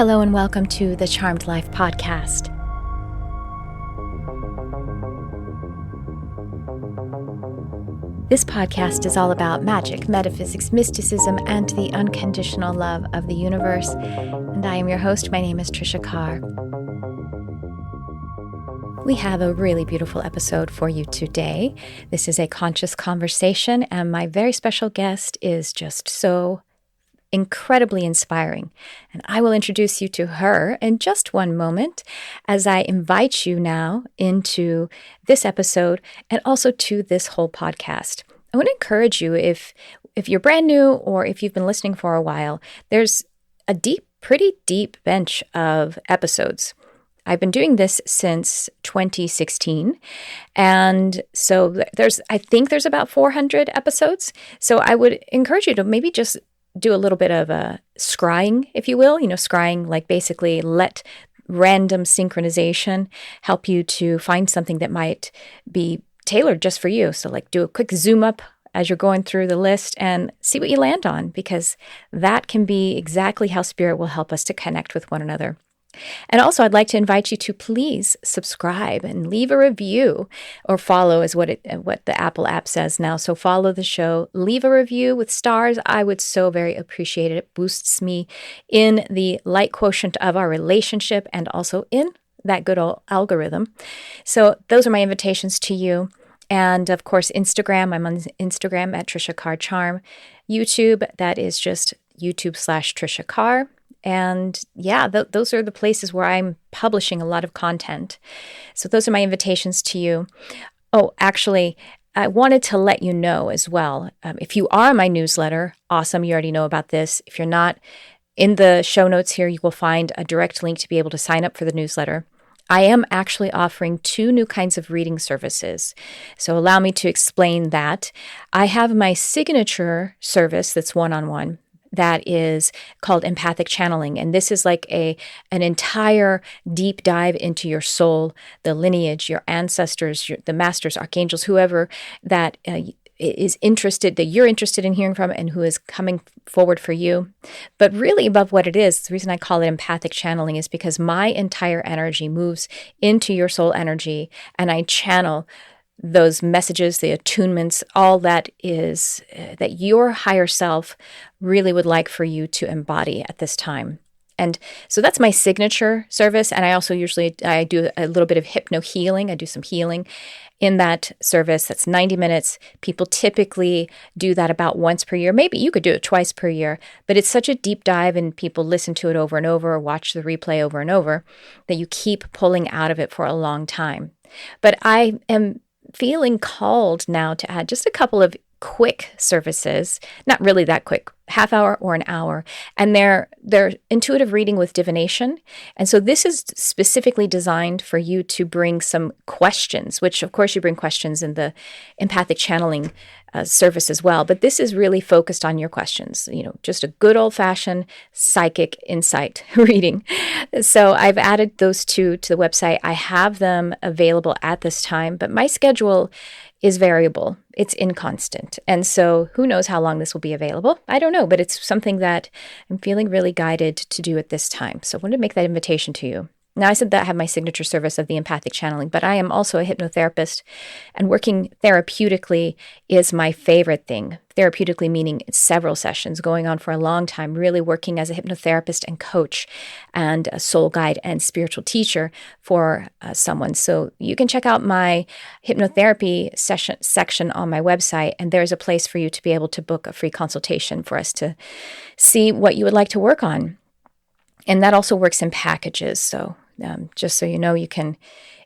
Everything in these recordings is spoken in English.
Hello and welcome to the Charmed Life podcast. This podcast is all about magic, metaphysics, mysticism, and the unconditional love of the universe. And I am your host. My name is Tricia Carr. We have a really beautiful episode for you today. This is a conscious conversation, and my very special guest is just so incredibly inspiring. And I will introduce you to her in just one moment as I invite you now into this episode and also to this whole podcast. I want to encourage you, if you're brand new or if you've been listening for a while, there's a pretty deep bench of episodes. I've been doing this since 2016. And so I think there's about 400 episodes. So I would encourage you to maybe just do a little bit of a scrying, if you will. Scrying, like basically let random synchronization help you to find something that might be tailored just for you. So like do a quick zoom up as you're going through the list and see what you land on, because that can be exactly how Spirit will help us to connect with one another. And also, I'd like to invite you to please subscribe and leave a review, or follow is what the Apple app says now. So follow the show, leave a review with stars. I would so very appreciate it. It boosts me in the light quotient of our relationship and also in that good old algorithm. So those are my invitations to you. And of course, Instagram, I'm on Instagram at Tricia Carr Charm. YouTube, that is just YouTube/Tricia Carr. And yeah, those are the places where I'm publishing a lot of content. So those are my invitations to you. Oh, actually, I wanted to let you know as well, if you are on my newsletter, awesome, you already know about this. If you're not, in the show notes here, you will find a direct link to be able to sign up for the newsletter. I am actually offering 2 new kinds of reading services. So allow me to explain that. I have my signature service that's one-on-one. That is called empathic channeling. And this is like an entire deep dive into your soul, the lineage, your ancestors, the masters, archangels, whoever that is interested, that you're interested in hearing from and who is coming forward for you. But really above what it is, the reason I call it empathic channeling is because my entire energy moves into your soul energy and I channel those messages, the attunements, all that is that your higher self really would like for you to embody at this time. And so that's my signature service. And I also I do a little bit of hypno healing. I do some healing in that service. That's 90 minutes. People typically do that about once per year. Maybe you could do it twice per year, but it's such a deep dive and people listen to it over and over, or watch the replay over and over, that you keep pulling out of it for a long time. But I am feeling called now to add just a couple of quick services, not really that quick, half hour or an hour, and they're intuitive reading with divination. And so this is specifically designed for you to bring some questions, which of course you bring questions in the empathic channeling service as well. But this is really focused on your questions, just a good old-fashioned psychic insight reading. So I've added those 2 to the website. I have them available at this time, but my schedule is variable. It's inconstant. And so who knows how long this will be available? I don't know, but it's something that I'm feeling really guided to do at this time. So I wanted to make that invitation to you. Now, I said that I have my signature service of the empathic channeling, but I am also a hypnotherapist, and working therapeutically is my favorite thing. Therapeutically meaning several sessions going on for a long time, really working as a hypnotherapist and coach and a soul guide and spiritual teacher for someone. So you can check out my hypnotherapy section on my website, and there's a place for you to be able to book a free consultation for us to see what you would like to work on. And that also works in packages. So just so you know, you can,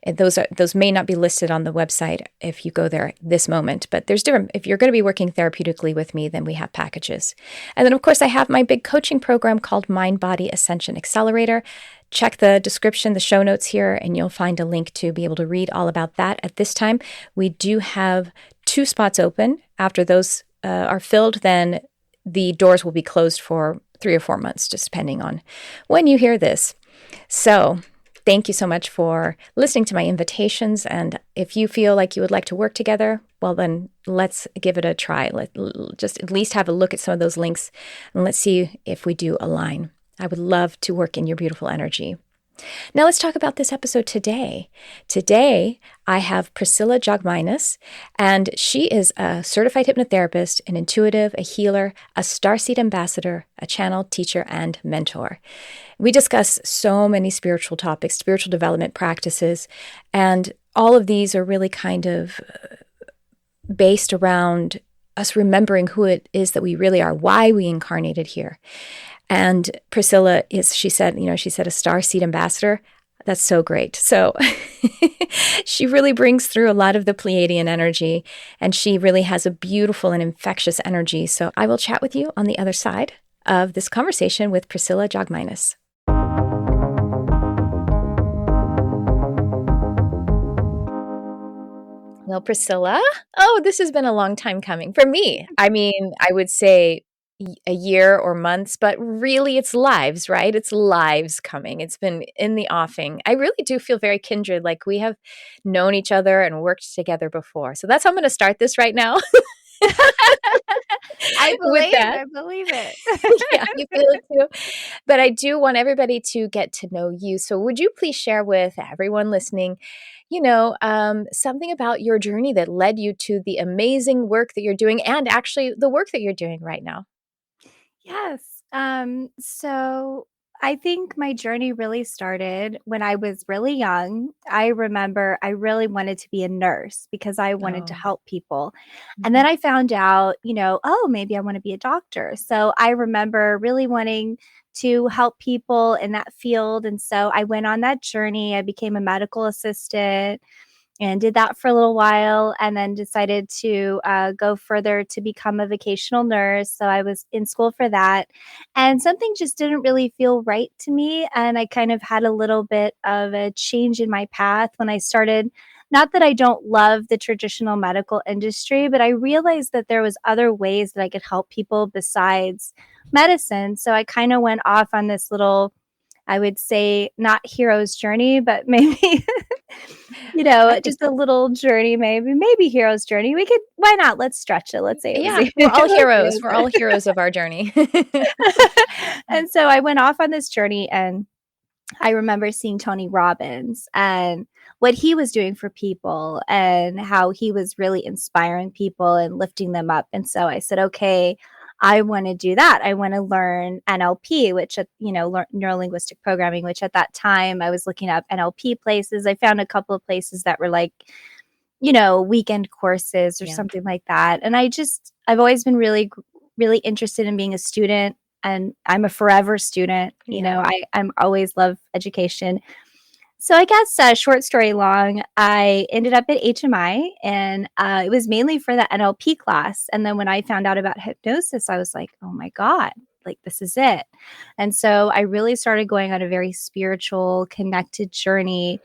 those may not be listed on the website if you go there this moment, but there's different, if you're going to be working therapeutically with me, then we have packages. And then of course I have my big coaching program called Mind Body Ascension Accelerator. Check the description, the show notes here, and you'll find a link to be able to read all about that. At this time, we do have 2 spots open. After those are filled, then the doors will be closed for 3 or 4 months, just depending on when you hear this. So thank you so much for listening to my invitations. And if you feel like you would like to work together, well, then let's give it a try. Just at least have a look at some of those links and let's see if we do align. I would love to work in your beautiful energy. Now let's talk about this episode today. Today, I have Priscilla Jogminas, and she is a certified hypnotherapist, an intuitive, a healer, a starseed ambassador, a channel, teacher, and mentor. We discuss so many spiritual topics, spiritual development practices, and all of these are really kind of based around us remembering who it is that we really are, why we incarnated here. And Priscilla is, she said, a starseed ambassador. That's so great. So she really brings through a lot of the Pleiadian energy, and she really has a beautiful and infectious energy. So I will chat with you on the other side of this conversation with Priscilla Jogminas. Well, Priscilla, this has been a long time coming for me. I mean, I would say a year or months, but really it's lives, right? It's lives coming. It's been in the offing. I really do feel very kindred, like we have known each other and worked together before. So that's how I'm going to start this right now. With that. I believe it. Yeah, you feel it too. But I do want everybody to get to know you. So would you please share with everyone listening, something about your journey that led you to the amazing work that you're doing and actually the work that you're doing right now? Yes. So I think my journey really started when I was really young. I remember I really wanted to be a nurse because I wanted to Oh. help people. And Mhm. then I found out, oh, maybe I want to be a doctor. So I remember really wanting to help people in that field. And so I went on that journey. I became a medical assistant and did that for a little while and then decided to go further to become a vocational nurse. So I was in school for that. And something just didn't really feel right to me. And I kind of had a little bit of a change in my path when I started. Not that I don't love the traditional medical industry, but I realized that there was other ways that I could help people besides medicine. So I kind of went off on this little, I would say, not hero's journey, but maybe I think just a little journey, maybe hero's journey. Why not? Let's stretch it. Let's say it was yeah, we're all let's say it heroes. was We're all heroes of our journey. And so I went off on this journey, and I remember seeing Tony Robbins and what he was doing for people and how he was really inspiring people and lifting them up. And so I said, okay, I want to do that. I want to learn NLP, which, neuro linguistic programming, which at that time I was looking up NLP places. I found a couple of places that were like, weekend courses or Yeah. something like that. And I've always been really, really interested in being a student, and I'm a forever student. Yeah. I'm always love education. So I guess short story long, I ended up at HMI, and it was mainly for the NLP class. And then when I found out about hypnosis, I was like, oh my God, like this is it. And so I really started going on a very spiritual, connected journey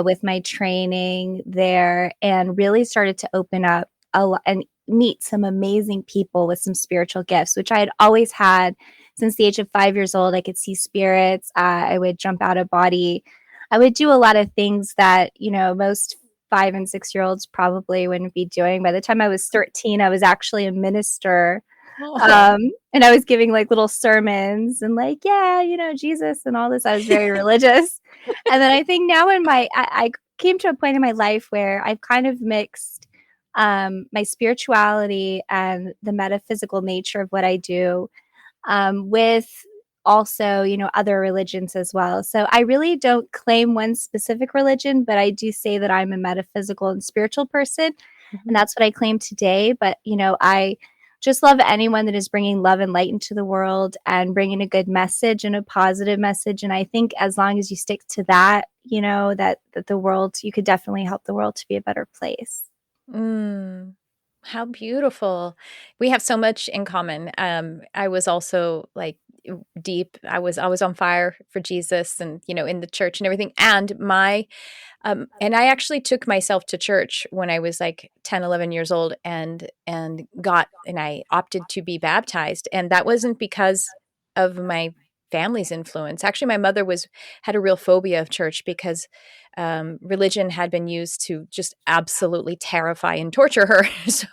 with my training there, and really started to open up a lot and meet some amazing people with some spiritual gifts, which I had always had since the age of 5 years old. I could see spirits. I would jump out of body. I would do a lot of things that, most 5 and 6 year olds probably wouldn't be doing. By the time I was 13, I was actually a minister. Oh. And I was giving like little sermons and like, yeah, Jesus and all this. I was very religious. And then I think now I came to a point in my life where I've kind of mixed my spirituality and the metaphysical nature of what I do with also, other religions as well. So I really don't claim one specific religion, but I do say that I'm a metaphysical and spiritual person. And Mhm. that's what I claim today. But, I just love anyone that is bringing love and light into the world and bringing a good message and a positive message. And I think as long as you stick to that, that the world, you could definitely help the world to be a better place. Mm. How beautiful. We have so much in common. I was also like deep. I was on fire for Jesus and, in the church and everything. And I actually took myself to church when I was like 10, 11 years old and I opted to be baptized. And that wasn't because of my family's influence. Actually, my mother had a real phobia of church because religion had been used to just absolutely terrify and torture her. So,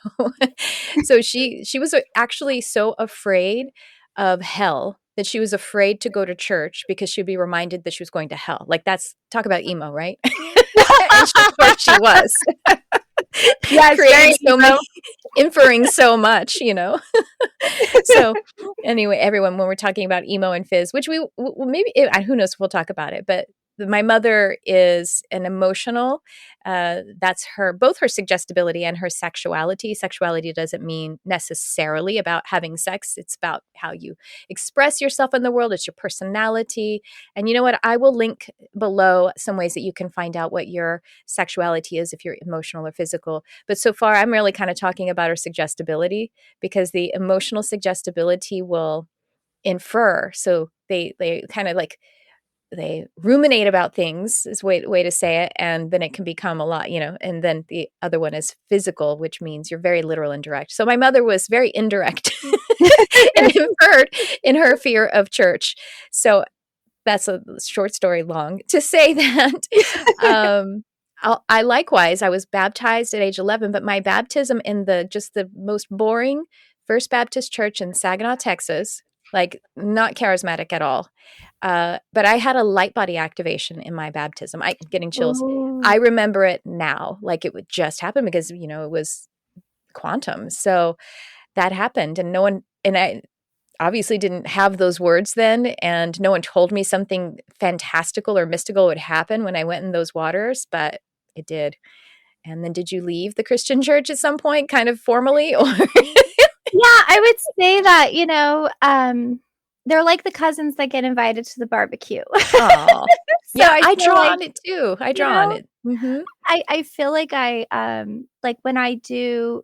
so she was actually so afraid of hell that she was afraid to go to church because she'd be reminded that she was going to hell. Like, that's talk about emo, right? And of course she was. Yes, Creating very so emo. many, inferring so much, So anyway, everyone, when we're talking about emo and fizz, which we maybe, who knows if we'll talk about it, but my mother is an emotional, that's both her suggestibility and her sexuality. Sexuality doesn't mean necessarily about having sex. It's about how you express yourself in the world. It's your personality. And you know what? I will link below some ways that you can find out what your sexuality is, if you're emotional or physical. But so far, I'm really kind of talking about her suggestibility, because the emotional suggestibility will infer. So they kind of like, they ruminate about things is way to say it, and then it can become a lot, and then the other one is physical, which means you're very literal and direct. So my mother was very indirect and inferred in her fear of church. So that's a short story long to say that I likewise, I was baptized at age 11, but my baptism in the most boring First Baptist Church in Saginaw, Texas, like not charismatic at all. But I had a light body activation in my baptism. I'm getting chills. Ooh. I remember it now, like it would just happen, because it was quantum. So that happened, and I obviously didn't have those words then, and no one told me something fantastical or mystical would happen when I went in those waters, but it did. And then, did you leave the Christian church at some point, kind of formally, or? Yeah, I would say that, they're like the cousins that get invited to the barbecue. Oh, So yeah, I I feel draw like, on it too. I you draw on know, it. Mm-hmm. I feel like like when I do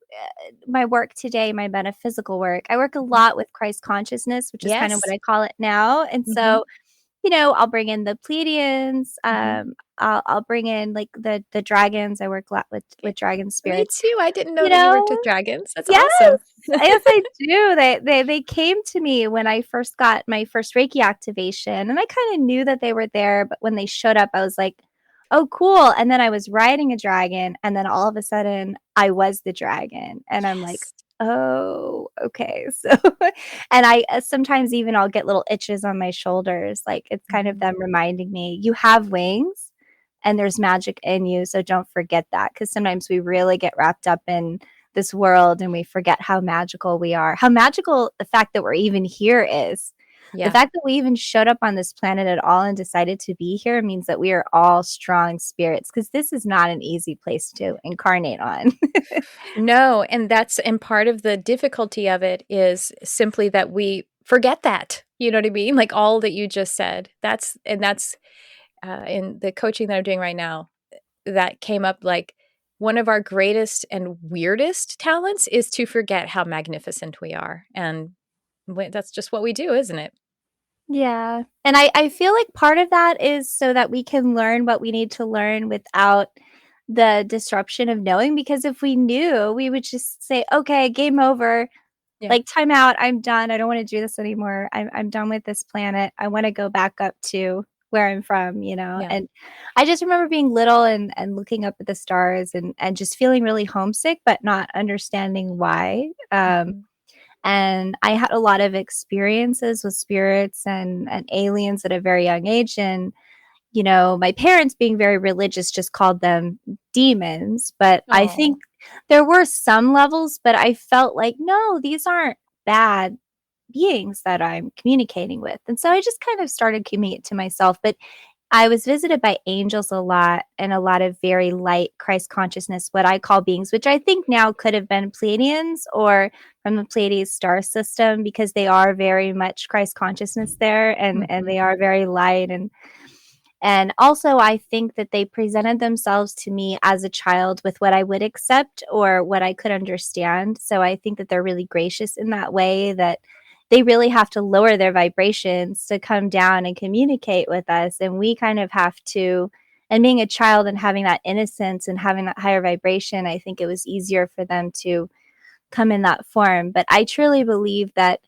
my work today, my metaphysical work, I work a Mm-hmm. lot with Christ consciousness, which is kind of what Yes. I call it now. And Mm-hmm. so, I'll bring in the Pleiadians. Mm-hmm. I'll bring in like the dragons. I work a lot Yeah. with dragon Me spirits. too. I didn't know You that you know, worked with dragons. That's yes, awesome. yes, I do. They came to me when I first got my first Reiki activation, and I kind of knew that they were there. But when they showed up, I was like, "Oh, cool!" And then I was riding a dragon, and then all of a sudden, I was the dragon, and I'm like, Yes. "Oh, okay." So, and I sometimes even I'll get little itches on my shoulders, like it's kind of Mm-hmm. them reminding me, "You have wings." And there's magic in you. So don't forget that. Because sometimes we really get wrapped up in this world and we forget how magical we are, how magical the fact that we're even here is. The Yeah. fact that we even showed up on this planet at all and decided to be here means that we are all strong spirits, because this is not an easy place to incarnate on. No, and part of the difficulty of it is simply that we forget that. You know what I mean? Like all that you just said. That's in the coaching that I'm doing right now. That came up, like one of our greatest and weirdest talents is to forget how magnificent we are, and that's just what we do, isn't it? Yeah. And I feel like part of that is so that we can learn what we need to learn without the disruption of knowing. Because if we knew, we would just say, okay, game over, Yeah. like time out, I'm done. I don't want to do this anymore. I'm done with this planet. I want to go back up to where I'm from, Yeah. And I just remember being little and looking up at the stars and just feeling really homesick, but not understanding why. Mhm. And I had a lot of experiences with spirits and aliens at a very young age. And, my parents, being very religious, just called them demons. But I Oh, think there were some levels, but I felt like, no, these aren't bad beings that I'm communicating with. And so I just kind of started keeping it to myself. But I was visited by angels a lot, and a lot of very light Christ consciousness, what I call beings, which I think now could have been Pleiadians or from the Pleiades star system, because they are very much Christ consciousness there, and mhm. they are very light. And also I think that they presented themselves to me as a child with what I would accept or what I could understand. So I think that they're really gracious in that way, that they really have to lower their vibrations to come down and communicate with us. And we kind of have to, and being a child and having that innocence and having that higher vibration, I think it was easier for them to come in that form. But I truly believe that,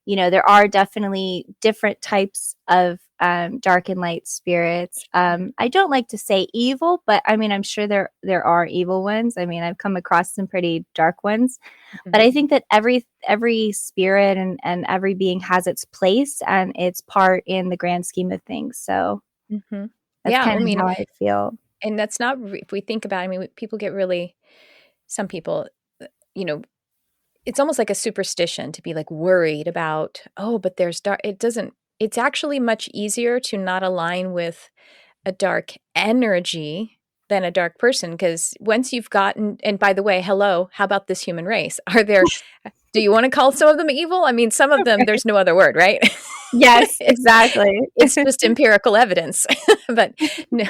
there are definitely different types of dark and light spirits. I don't like to say evil, but I mean, I'm sure there are evil ones. I mean, I've come across some pretty dark ones, but I think that every spirit and every being has its place and its part in the grand scheme of things. So Mm-hmm. that's Yeah, I kind of mean, how I feel. and that's not, if we think about it, I mean, people get really, some people, you know, it's almost like a superstition to be like worried about, oh, but there's dark. It doesn't, it's actually much easier to not align with a dark energy than a dark person. Because once you've gotten, and by the way, hello, how about this human race? Do you want to call some of them evil? I mean, some of them, there's no other word, right? Yes, exactly. It's just empirical evidence. But no,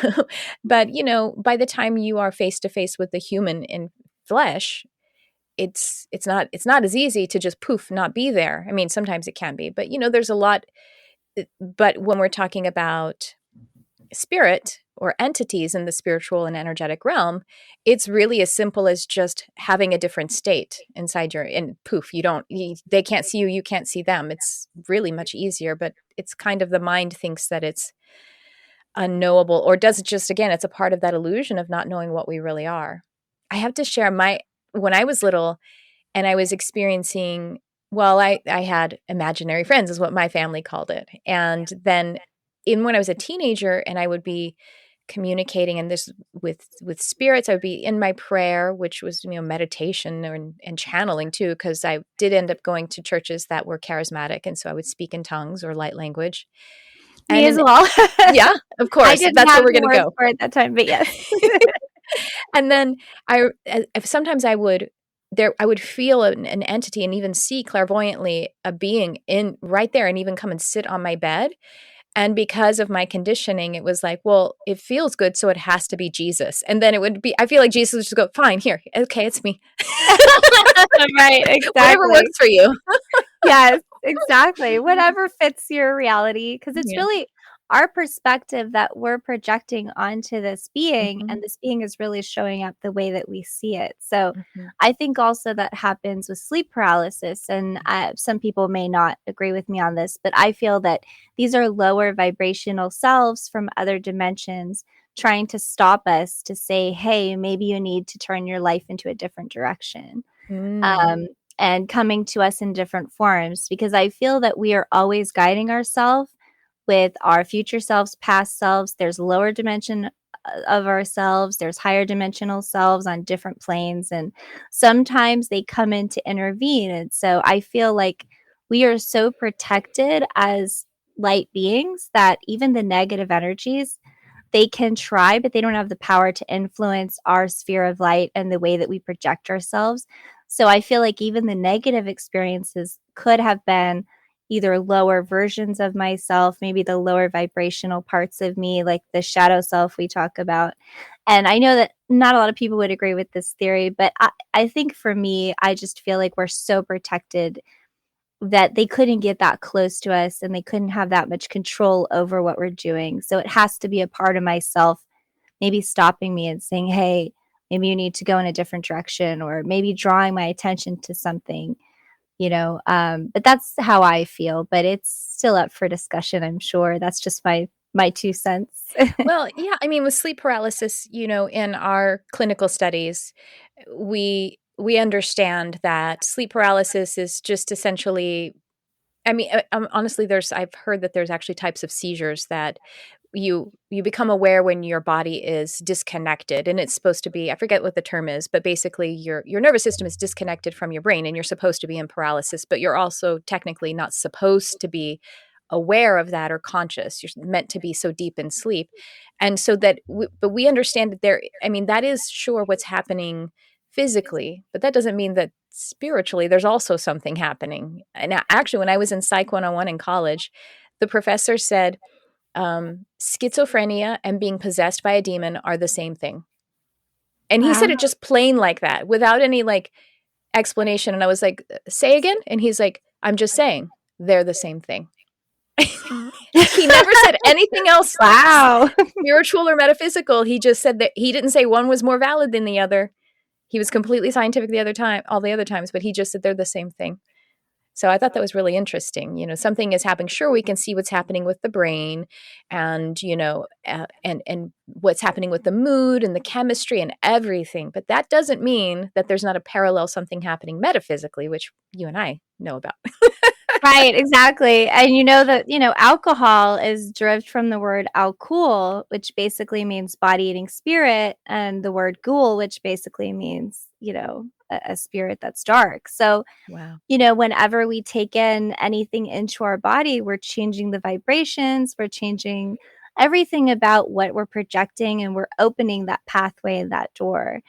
but by the time you are face to face with the human in flesh, it's not as easy to just poof not be there. I mean, sometimes it can be, but there's a lot. But when we're talking about spirit or entities in the spiritual and energetic realm, it's really as simple as just having a different state inside and poof, they can't see you, you can't see them. It's really much easier, but it's kind of the mind thinks that it's unknowable, or does it just, again, it's a part of that illusion of not knowing what we really are. I have to share when I was little and I was experiencing, well, I had imaginary friends is what my family called it. And then when I was a teenager and I would be communicating and this with spirits, I would be in my prayer, which was, meditation and channeling too, because I did end up going to churches that were charismatic. And so I would speak in tongues or light language. Me as And well. yeah, of I course, didn't that's have where we're the going to words go. for it that time, but yes. And then sometimes I would feel an entity and even see clairvoyantly a being in right there and even come and sit on my bed. And because of my conditioning, it was like, well, it feels good, so it has to be Jesus. And then it would be, I feel like Jesus would just go, fine, here, okay, it's me. Right, exactly. Whatever works for you. Yes, exactly. Whatever fits your reality, because it's Yeah. really our perspective that we're projecting onto this being, and this being is really showing up the way that we see it. So I think also that happens with sleep paralysis, and some people may not agree with me on this, but I feel that these are lower vibrational selves from other dimensions trying to stop us to say, hey, maybe you need to turn your life into a different direction. And coming to us in different forms, because I feel that we are always guiding ourselves with our future selves, past selves. There's lower dimension of ourselves, there's higher dimensional selves on different planes, and sometimes they come in to intervene. And so I feel like we are so protected as light beings that even the negative energies, they can try, but they don't have the power to influence our sphere of light and the way that we project ourselves. So I feel like even the negative experiences could have been either lower versions of myself, maybe the lower vibrational parts of me, like the shadow self we talk about. And I know that not a lot of people would agree with this theory, but I think for me, I just feel like we're so protected that they couldn't get that close to us and they couldn't have that much control over what we're doing. So it has to be a part of myself maybe stopping me and saying, hey, maybe you need to go in a different direction, or maybe drawing my attention to something, but that's how I feel. But it's still up for discussion, I'm sure. That's just my 2 cents. Well, yeah, I mean, with sleep paralysis, in our clinical studies, we understand that sleep paralysis is just essentially, I mean, honestly, I've heard that there's actually types of seizures that you become aware when your body is disconnected, and it's supposed to be, I forget what the term is, but basically your nervous system is disconnected from your brain and you're supposed to be in paralysis, but you're also technically not supposed to be aware of that or conscious. You're meant to be so deep in sleep. And so but we understand that I mean, that is sure what's happening physically, but that doesn't mean that spiritually there's also something happening. And actually, when I was in Psych 101 in college, the professor said, schizophrenia and being possessed by a demon are the same thing. And he said Wow. it just plain like that, without any explanation. And I was like, say again? And he's like, I'm just saying they're the same thing. He never said anything else. Wow. Spiritual or metaphysical. He just said that he didn't say one was more valid than the other. He was completely scientific all the other times, but he just said they're the same thing. So I thought that was really interesting. Something is happening. Sure, we can see what's happening with the brain and, and what's happening with the mood and the chemistry and everything. But that doesn't mean that there's not a parallel something happening metaphysically, which you and I know about. Right, exactly. And alcohol is derived from the word alcohol, which basically means body eating spirit, and the word ghoul, which basically means, a spirit that's dark. So, Wow. Whenever we take in anything into our body, we're changing the vibrations, we're changing everything about what we're projecting, and we're opening that pathway and that door.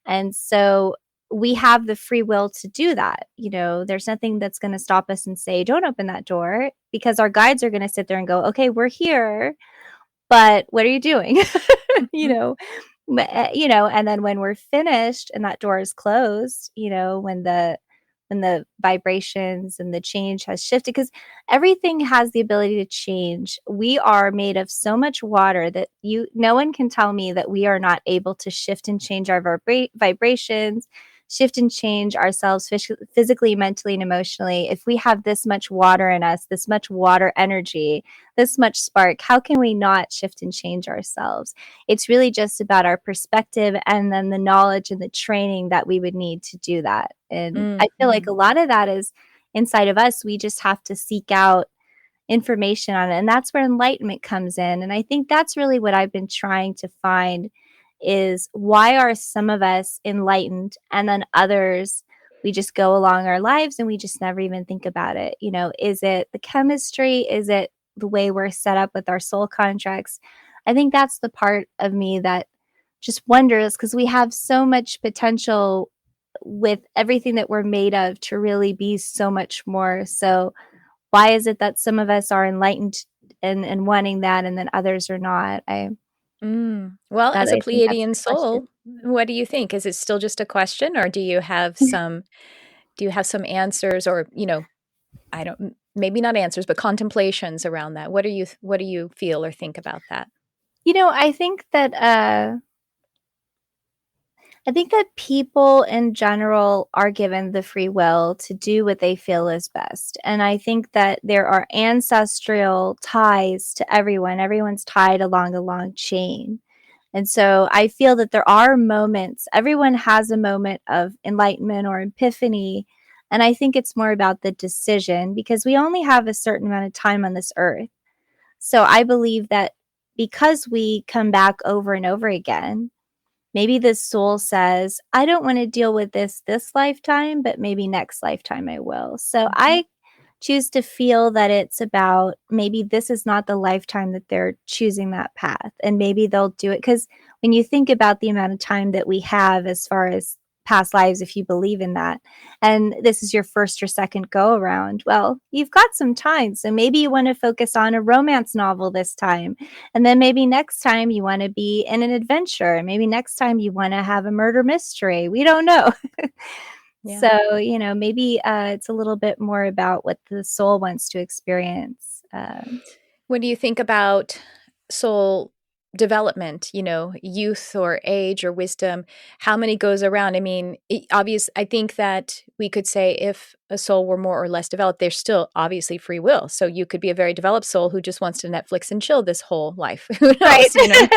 And so we have the free will to do that. There's nothing that's going to stop us and say, don't open that door, because our guides are going to sit there and go, okay, we're here, but what are you doing? you Mhm. know, and then when we're finished and that door is closed, when the vibrations and the change has shifted, because everything has the ability to change. We are made of so much water that no one can tell me that we are not able to shift and change our vibrations, shift and change ourselves physically, mentally, and emotionally. If we have this much water in us, this much water energy, this much spark, how can we not shift and change ourselves? It's really just about our perspective and then the knowledge and the training that we would need to do that. And I feel like Mhm. a lot of that is inside of us. We just have to seek out information on it. And that's where enlightenment comes in. And I think that's really what I've been trying to find is, why are some of us enlightened and then others, we just go along our lives and we just never even think about it? Is it the chemistry? Is it the way we're set up with our soul contracts? I think that's the part of me that just wonders, because we have so much potential with everything that we're made of to really be so much more. So why is it that some of us are enlightened and wanting that, and then others are not? Well, as a I think that's Pleiadian the question. soul, what do you think? Is it still just a question, or do you have some answers, or I don't, maybe not answers, but contemplations around that? What do you feel or think about that? I think that people in general are given the free will to do what they feel is best. And I think that there are ancestral ties to everyone. Everyone's tied along a long chain. And so I feel that there are moments, everyone has a moment of enlightenment or epiphany. And I think it's more about the decision, because we only have a certain amount of time on this earth. So I believe that because we come back over and over again, maybe this soul says, I don't want to deal with this lifetime, but maybe next lifetime I will. So Mhm. I choose to feel that it's about, maybe this is not the lifetime that they're choosing that path. And maybe they'll do it, because when you think about the amount of time that we have as far as past lives, if you believe in that, and this is your first or second go around, well, you've got some time. So maybe you want to focus on a romance novel this time. And then maybe next time you want to be in an adventure. Maybe next time you want to have a murder mystery. We don't know. Yeah. So, maybe it's a little bit more about what the soul wants to experience. What do you think about soul development, youth or age or wisdom? How many goes around? I mean, I think that we could say if a soul were more or less developed, there's still obviously free will. So you could be a very developed soul who just wants to Netflix and chill this whole life. Who Right. knows,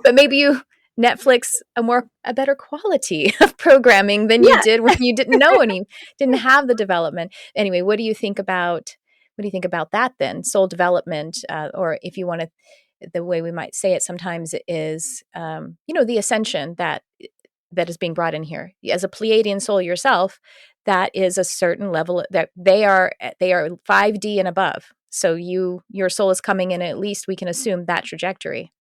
But maybe you Netflix a better quality of programming than you Yeah. did when you didn't know and you didn't have the development. Anyway, what do you think about that then? Soul development, or if you want to, the way we might say it sometimes is, the ascension that is being brought in here. As a Pleiadian soul yourself, that is a certain level that they are 5D and above. So your soul is coming in, at least we can assume that trajectory.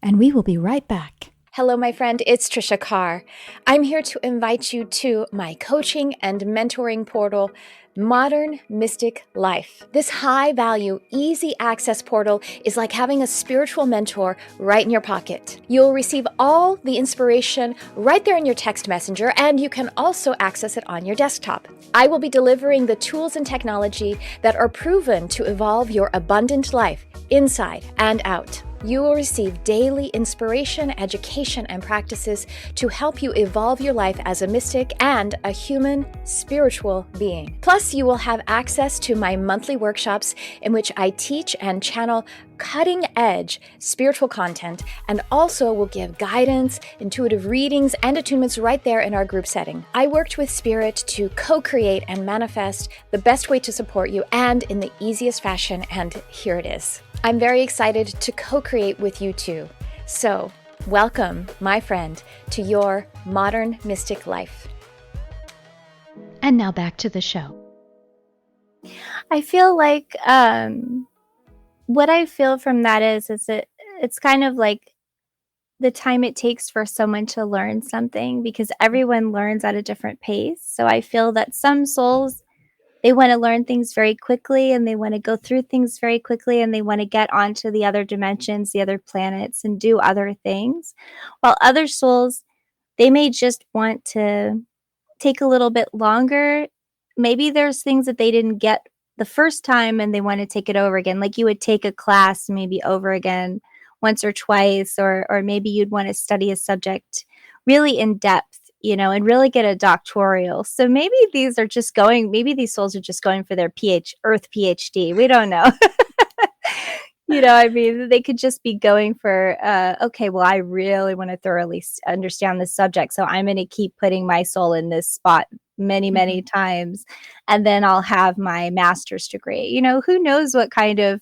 And we will be right back. Hello, my friend. It's Tricia Carr. I'm here to invite you to my coaching and mentoring portal, Modern Mystic Life. This high value, easy access portal is like having a spiritual mentor right in your pocket. You'll receive all the inspiration right there in your text messenger, and you can also access it on your desktop. I will be delivering the tools and technology that are proven to evolve your abundant life inside and out. You will receive daily inspiration, education, and practices to help you evolve your life as a mystic and a human spiritual being. Plus, you will have access to my monthly workshops in which I teach and channel cutting-edge spiritual content, and also will give guidance, intuitive readings, and attunements right there in our group setting. I worked with Spirit to co-create and manifest the best way to support you and in the easiest fashion, and here it is. I'm very excited to co-create with you too. So, welcome, my friend, to your modern mystic life. And now back to the show. I feel like what I feel from that is it's kind of like the time it takes for someone to learn something, because everyone learns at a different pace. So I feel that some souls, they want to learn things very quickly, and they want to go through things very quickly, and they want to get onto the other dimensions, the other planets, and do other things. While other souls, they may just want to take a little bit longer. Maybe there's things that they didn't get the first time and they want to take it over again. Like you would take a class maybe over again once or twice, or maybe you'd want to study a subject really in depth, and really get a doctoral. So maybe these souls are just going for their Earth PhD. We don't know. I mean, they could just be going for, okay, well, I really want to thoroughly understand this subject. So I'm going to keep putting my soul in this spot many, many times. And then I'll have my master's degree. Who knows what kind of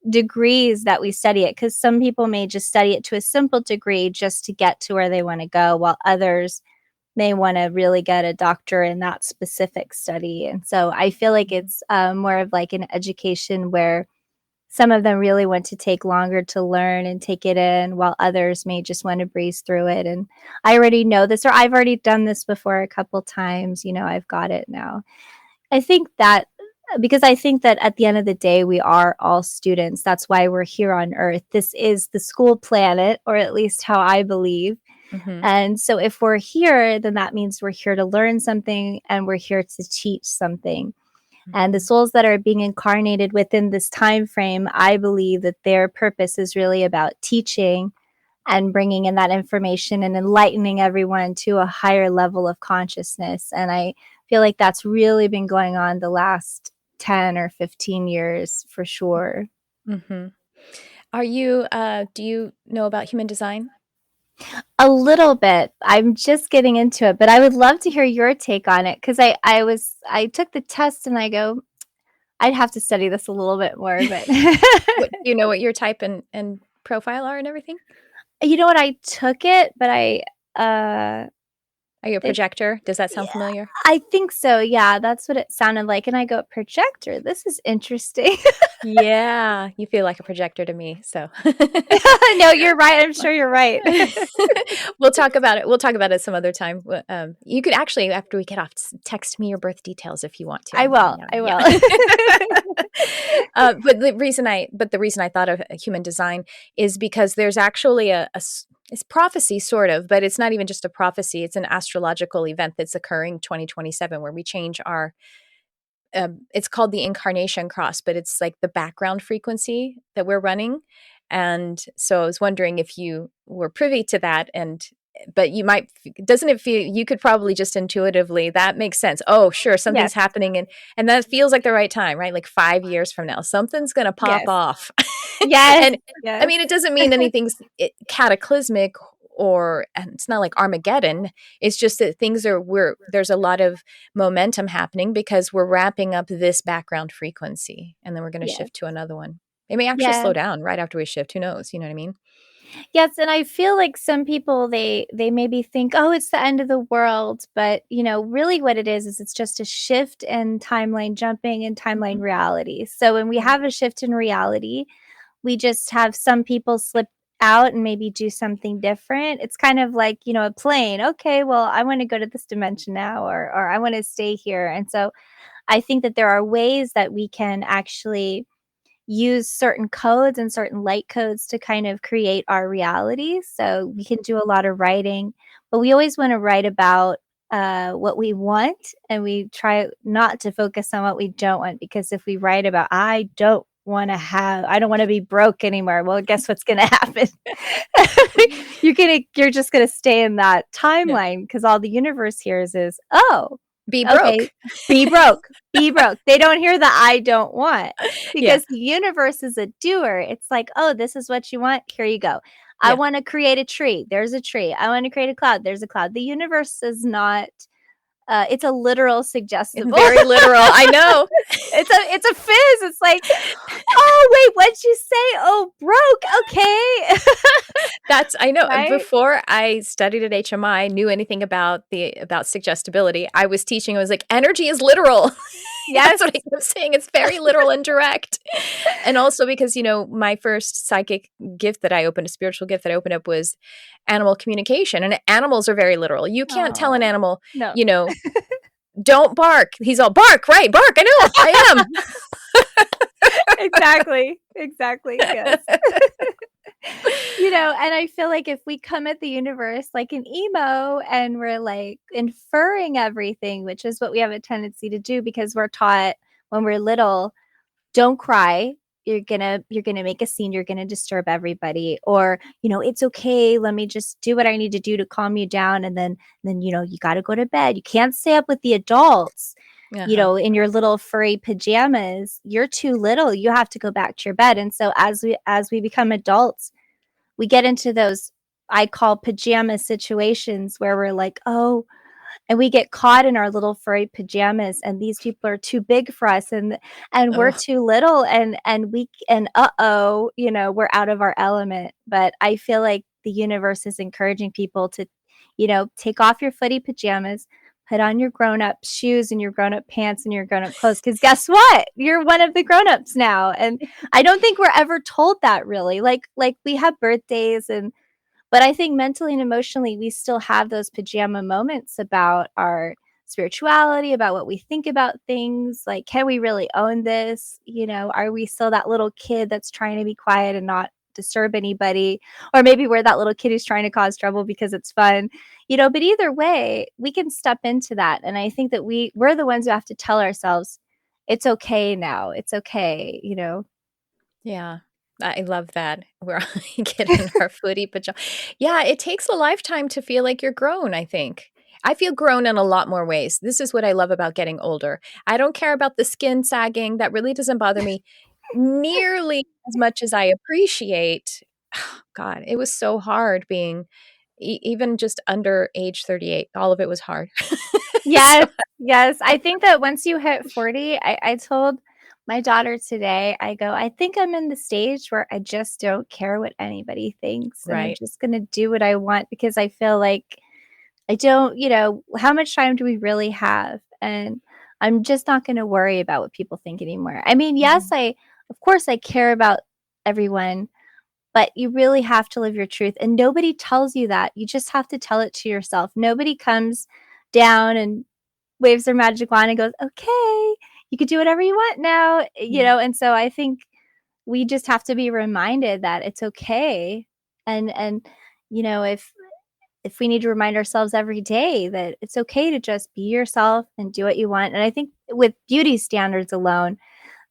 degrees that we study it, because some people may just study it to a simple degree just to get to where they want to go, while others may want to really get a doctor in that specific study. And so I feel like it's more of like an education where some of them really want to take longer to learn and take it in, while others may just want to breeze through it. And I already know this, or I've already done this before a couple times. I've got it now. I think that because I think that at the end of the day, we are all students. That's why we're here on Earth. This is the school planet, or at least how I believe. And so if we're here, then that means we're here to learn something, and we're here to teach something. And the souls that are being incarnated within this time frame, I believe that their purpose is really about teaching and bringing in that information and enlightening everyone to a higher level of consciousness. And I feel like that's really been going on the last 10 or 15 years for sure. Are you, do you know about human design? A little bit. I'm just getting into it, but I would love to hear your take on it, because I took the test and I go, I'd have to study this a little bit more. But Do you know what your type and profile are and everything? You know what? I took it, but Are you a projector? Does that sound familiar? I think so. Yeah, that's what it sounded like. And I go, projector, this is interesting. Yeah, you feel like a projector to me. So no, you're right. I'm sure you're right. We'll talk about it. We'll talk about it some other time. You could actually, after we get off, text me your birth details if you want to. I will. But the reason I thought of human design is because there's actually it's prophecy, sort of, but it's not even just a prophecy. It's an astrological event that's occurring 2027, where we change our it's called the incarnation cross, but it's like the background frequency that we're running. And so I was wondering if you were privy to that, but you might, doesn't it feel, you could probably just intuitively, that makes sense. Oh, sure, something's happening. And that feels like the right time, right? Like 5 years from now, something's going to pop off. Yes. I mean, it doesn't mean anything's cataclysmic, and it's not like Armageddon. It's just that there's a lot of momentum happening because we're wrapping up this background frequency, and then we're going to shift to another one. It may actually slow down right after we shift. Who knows? You know what I mean? Yes, and I feel like some people, they maybe think, oh, it's the end of the world, but really what it is it's just a shift in timeline jumping and timeline reality. So when we have a shift in reality, we just have some people slip out and maybe do something different. It's kind of like, a plane. Okay, well, I want to go to this dimension now, or I want to stay here. And so I think that there are ways that we can actually use certain codes and certain light codes to kind of create our reality. So we can do a lot of writing, but we always want to write about what we want, and we try not to focus on what we don't want, because if we write about, I don't want to be broke anymore. Well, guess what's going to happen? You're just going to stay in that timeline because all the universe hears is, oh, be broke. Okay, be broke. Be broke. They don't hear the I don't want because the universe is a doer. It's like, oh, this is what you want. Here you go. I want to create a tree. There's a tree. I want to create a cloud. There's a cloud. The universe is not. It's a literal suggestible. Very literal. I know. It's a fizz. It's like, oh wait, what'd you say? Oh, broke. Okay. I know. Right? Before I studied at HMI, knew anything about suggestibility, I was teaching. I was like, energy is literal. Yes. That's what I kept saying. It's very literal and direct. And also because, my first psychic gift that I opened, a spiritual gift that I opened up was animal communication. And animals are very literal. You can't tell an animal, don't bark. He's all, bark, right? Bark. I know. I am. Exactly. Yes. And I feel like if we come at the universe like an emo and we're like inferring everything, which is what we have a tendency to do because we're taught when we're little, don't cry. You're gonna make a scene. You're gonna disturb everybody, or it's okay. Let me just do what I need to do to calm you down, and then you got to go to bed. You can't stay up with the adults. In your little furry pajamas. You're too little. You have to go back to your bed. And so as we become adults, we get into those I call pajama situations where we're like, oh. And we get caught in our little furry pajamas, and these people are too big for us, and we're too little, and we're out of our element. But I feel like the universe is encouraging people to, take off your footy pajamas, put on your grown-up shoes and your grown-up pants and your grown-up clothes, because guess what? You're one of the grown-ups now. And I don't think we're ever told that really. Like we have birthdays but I think mentally and emotionally, we still have those pajama moments about our spirituality, about what we think about things. Like, can we really own this? Are we still that little kid that's trying to be quiet and not disturb anybody? Or maybe we're that little kid who's trying to cause trouble because it's fun. But either way, we can step into that. And I think that we're the ones who have to tell ourselves, it's okay now. It's okay, Yeah. I love that. We're getting our footy pajamas. Yeah, it takes a lifetime to feel like you're grown, I think. I feel grown in a lot more ways. This is what I love about getting older. I don't care about the skin sagging. That really doesn't bother me nearly as much as I appreciate. Oh, God, it was so hard being even just under age 38. All of it was hard. Yes, yes. I think that once you hit 40, I told my daughter today, I think I'm in the stage where I just don't care what anybody thinks. And I'm just going to do what I want because I feel like I don't, how much time do we really have? And I'm just not going to worry about what people think anymore. I mean, yes, of course I care about everyone, but you really have to live your truth. And nobody tells you that. You just have to tell it to yourself. Nobody comes down and waves their magic wand and goes, okay, you could do whatever you want now, and so I think we just have to be reminded that it's okay. And if we need to remind ourselves every day that it's okay to just be yourself and do what you want. And I think with beauty standards alone,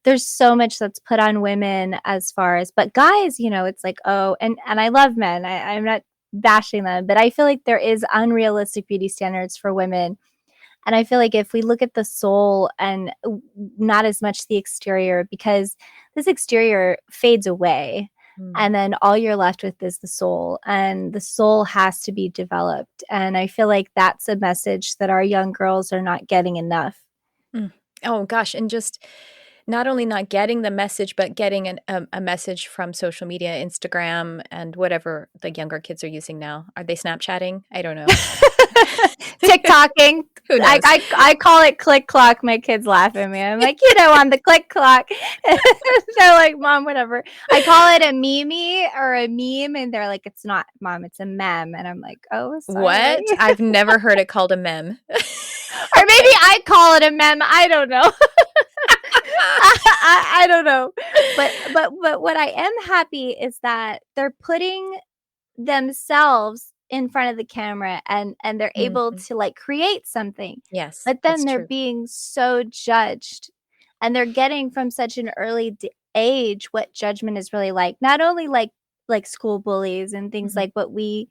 there's so much that's put on women as far as, but guys, it's like, oh, and I love men. I'm not bashing them, but I feel like there is unrealistic beauty standards for women. And I feel like if we look at the soul and not as much the exterior, because this exterior fades away and then all you're left with is the soul, and the soul has to be developed. And I feel like that's a message that our young girls are not getting enough. Oh, gosh. And just not only not getting the message, but getting a message from social media, Instagram, and whatever the younger kids are using now. Are they Snapchatting? I don't know. TikToking. Who knows? I call it click clock. My kids laugh at me. I'm like, on the click clock. They're like, Mom, whatever. I call it a meme or a meme, and they're like, it's not, Mom, it's a mem. And I'm like, oh, sorry. What? I've never heard it called a mem. Or maybe I call it a mem. I don't know. I don't know. But what I am happy is that they're putting themselves in front of the camera and they're able to like create something. Yes. But then they're being so judged, and they're getting from such an early age what judgment is really like. Not only like school bullies and things like what we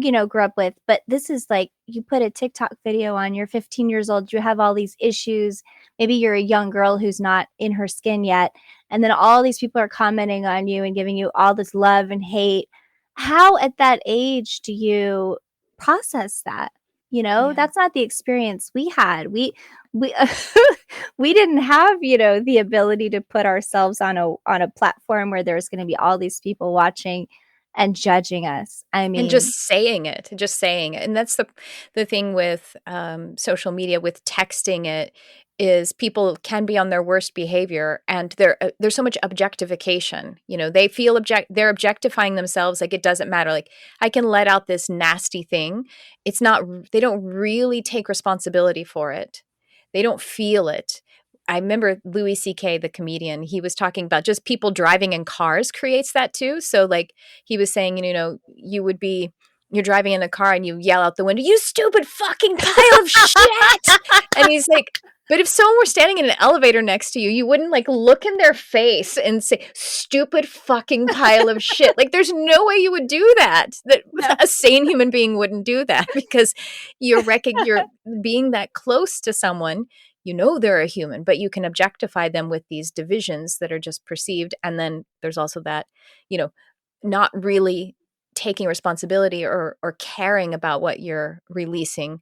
grew up with, but this is like, you put a TikTok video on, you're 15 years old, you have all these issues, maybe you're a young girl who's not in her skin yet, and then all these people are commenting on you and giving you all this love and hate. How at that age do you process that? Yeah. That's not the experience we had. We we didn't have, the ability to put ourselves on a platform where there's going to be all these people watching and judging us. I mean, And just saying it. And that's the thing with social media, with texting it, is people can be on their worst behavior, and there's so much objectification. They feel they're objectifying themselves, like it doesn't matter. Like, I can let out this nasty thing. It's not, they don't really take responsibility for it. They don't feel it. I remember Louis C.K., the comedian, he was talking about just people driving in cars creates that too. So like, he was saying, you're driving in a car and you yell out the window, "You stupid fucking pile of shit." And he's like, but if someone were standing in an elevator next to you, you wouldn't like look in their face and say, "Stupid fucking pile of shit." Like, there's no way you would do that. No. A sane human being wouldn't do that, because you're being that close to someone. They're a human, but you can objectify them with these divisions that are just perceived. And then there's also that, not really taking responsibility or caring about what you're releasing.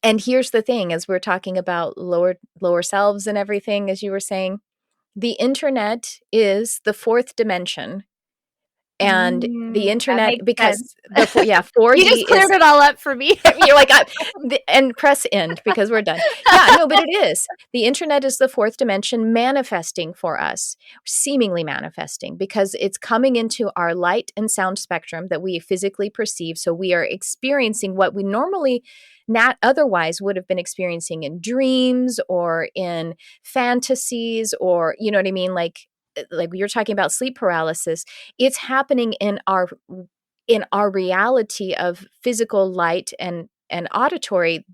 And here's the thing, as we're talking about lower selves and everything, as you were saying, the internet is the fourth dimension. And the that internet, makes because sense. 4D You just cleared is, it all up for me. you're like, and press end because we're done. Yeah, no, but it is. The internet is the fourth dimension manifesting for us, seemingly manifesting, because it's coming into our light and sound spectrum that we physically perceive. So we are experiencing what we normally not otherwise would have been experiencing in dreams or in fantasies, or, you know what I mean? Like you're talking about sleep paralysis. It's happening in our reality of physical light and auditory,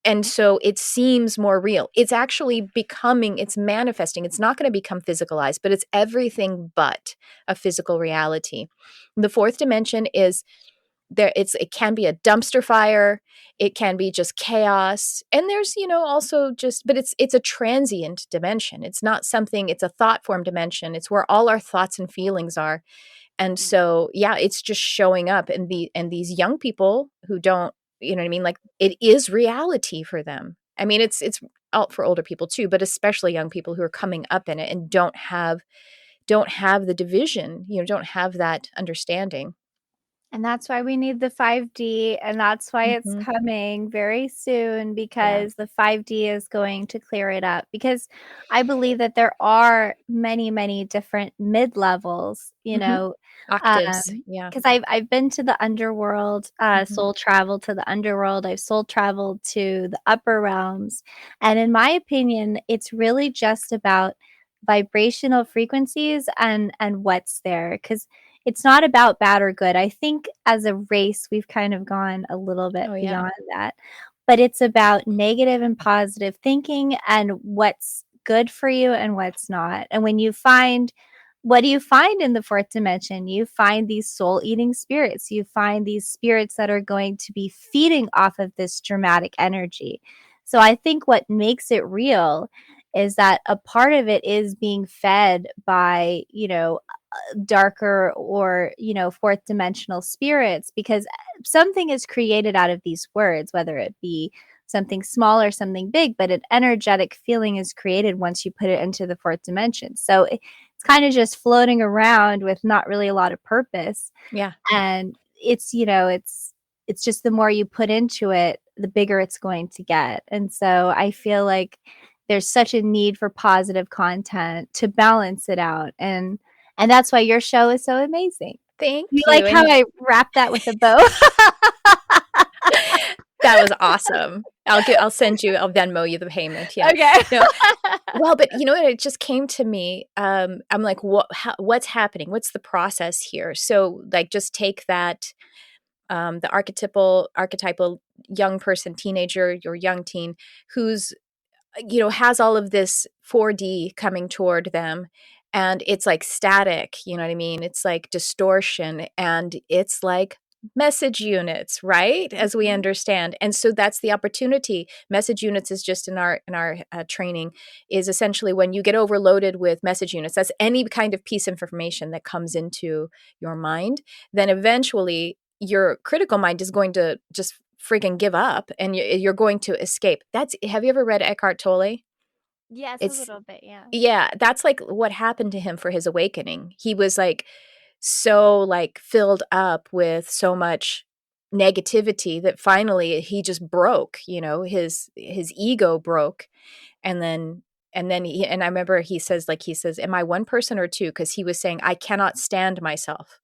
and so it seems more real. It's actually it's manifesting. It's not going to become physicalized, but it's everything but a physical reality. The fourth dimension is there. It can be a dumpster fire. It can be just chaos. And there's, also but it's a transient dimension. It's not something, it's a thought form dimension. It's where all our thoughts and feelings are. And so, yeah, it's just showing up, and these young people who don't, you know what I mean? Like, it is reality for them. I mean, it's out for older people too, but especially young people who are coming up in it and don't have the division, don't have that understanding. And that's why we need the 5D, and that's why it's Mm-hmm. coming very soon, Yeah. because the 5D is going to clear it up. Because I believe that there are many, many different mid-levels, Octaves. Yeah. because I've been to the underworld, soul travel to the underworld. I've soul traveled to the upper realms. And in my opinion, it's really just about vibrational frequencies and what's there. Because it's not about bad or good. I think as a race, we've kind of gone a little bit beyond that. But it's about negative and positive thinking and what's good for you and what's not. And when you find, what do you find in the fourth dimension? You find these soul-eating spirits. You find these spirits that are going to be feeding off of this dramatic energy. So I think what makes it real is that a part of it is being fed by, darker or fourth dimensional spirits, because something is created out of these words, whether it be something small or something big, but an energetic feeling is created once you put it into the fourth dimension. So it's kind of just floating around with not really a lot of purpose. Yeah. And it's just the more you put into it, the bigger it's going to get. And so I feel like there's such a need for positive content to balance it out. And that's why your show is so amazing. Thank You you. like how I wrapped that with a bow? That was awesome. I'll send you, I'll Venmo you the payment. Yeah. Okay. No. Well, but you know what? It just came to me. I'm like, what's happening? What's the process here? So like, just take that, the archetypal young person, teenager, or young teen who's, has all of this 4D coming toward them. and it's like static, you know what I mean? It's like distortion, and it's like message units, right? As we understand. And so that's the opportunity. Message units is just in our training, is essentially when you get overloaded with message units. That's any kind of piece of information that comes into your mind. Then eventually your critical mind is going to just freaking give up, and you're going to escape. Have you ever read Eckhart Tolle? Yes, a It's little bit, yeah. Yeah, that's like what happened to him for his awakening. He was like so like filled up with so much negativity that finally he just broke, his ego broke. And then I remember he says, am I one person or two? Because he was saying, I cannot stand myself.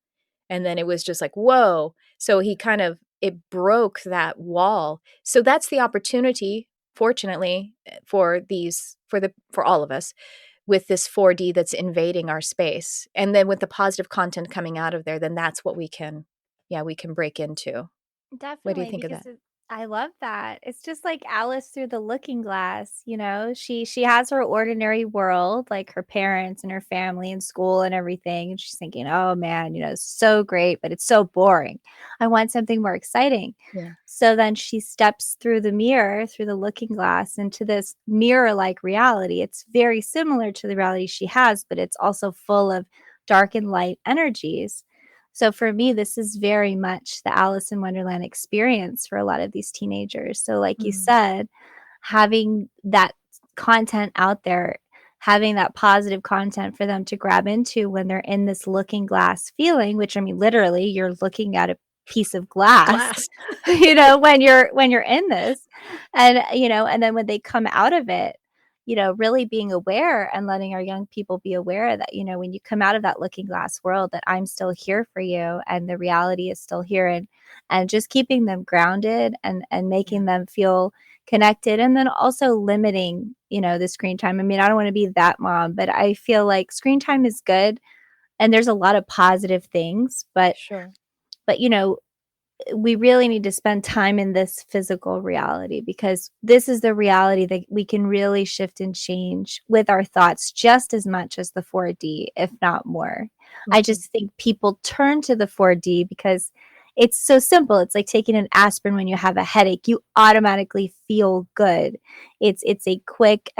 And then it was just like, whoa. So it broke that wall. So that's the opportunity, fortunately, for all of us, with this 4D that's invading our space. And then with the positive content coming out of there, then that's what we can break into. What do you Definitely, think of because that? I love that. It's just like Alice through the looking glass, you know. She has her ordinary world, like her parents and her family and school and everything, and she's thinking, "Oh man, you know, it's so great, but it's so boring. I want something more exciting." Yeah. So then she steps through the mirror, through the looking glass, into this mirror-like reality. It's very similar to the reality she has, but it's also full of dark and light energies. So for me, this is very much the Alice in Wonderland experience for a lot of these teenagers. So like you Mm. said, having that content out there, having that positive content for them to grab into when they're in this looking glass feeling, which I mean, literally you're looking at a piece of glass, Glass. when you're in this. And, and then when they come out of it, really being aware and letting our young people be aware that, when you come out of that looking glass world, that I'm still here for you and the reality is still here, and just keeping them grounded and making them feel connected, and then also limiting, the screen time. I mean, I don't want to be that mom, but I feel like screen time is good and there's a lot of positive things, Sure. but we really need to spend time in this physical reality, because this is the reality that we can really shift and change with our thoughts just as much as the 4D, if not more. I Mhm. just think people turn to the 4D because it's so simple. It's like taking an aspirin when you have a headache. You automatically feel good. It's a quick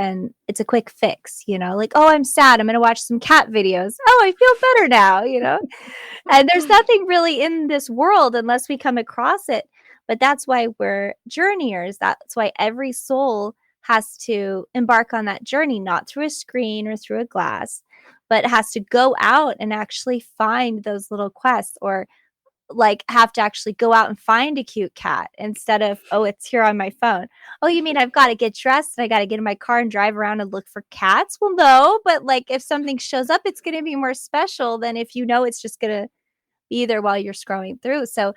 fix, like, oh, I'm sad, I'm going to watch some cat videos. Oh, I feel better now. And there's nothing really in this world unless we come across it. But that's why we're journeyers. That's why every soul has to embark on that journey, not through a screen or through a glass, but has to go out and actually find those little quests, or like have to actually go out and find a cute cat instead of, oh, it's here on my phone. Oh, you mean I've got to get dressed and I got to get in my car and drive around and look for cats? Well, no, but like if something shows up, it's going to be more special than if it's just going to be there while you're scrolling through. So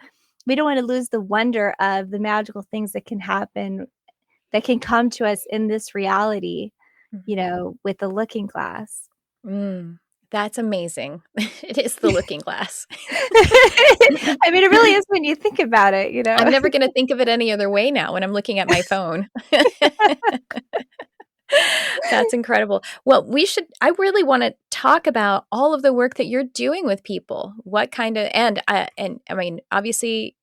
we don't want to lose the wonder of the magical things that can happen, that can come to us in this reality, Mhm. with the looking glass. That's amazing. It is the looking glass. I mean, it really is when you think about it. I'm never going to think of it any other way now when I'm looking at my phone. That's incredible. Well, I really want to talk about all of the work that you're doing with people. What kind of, and I mean, obviously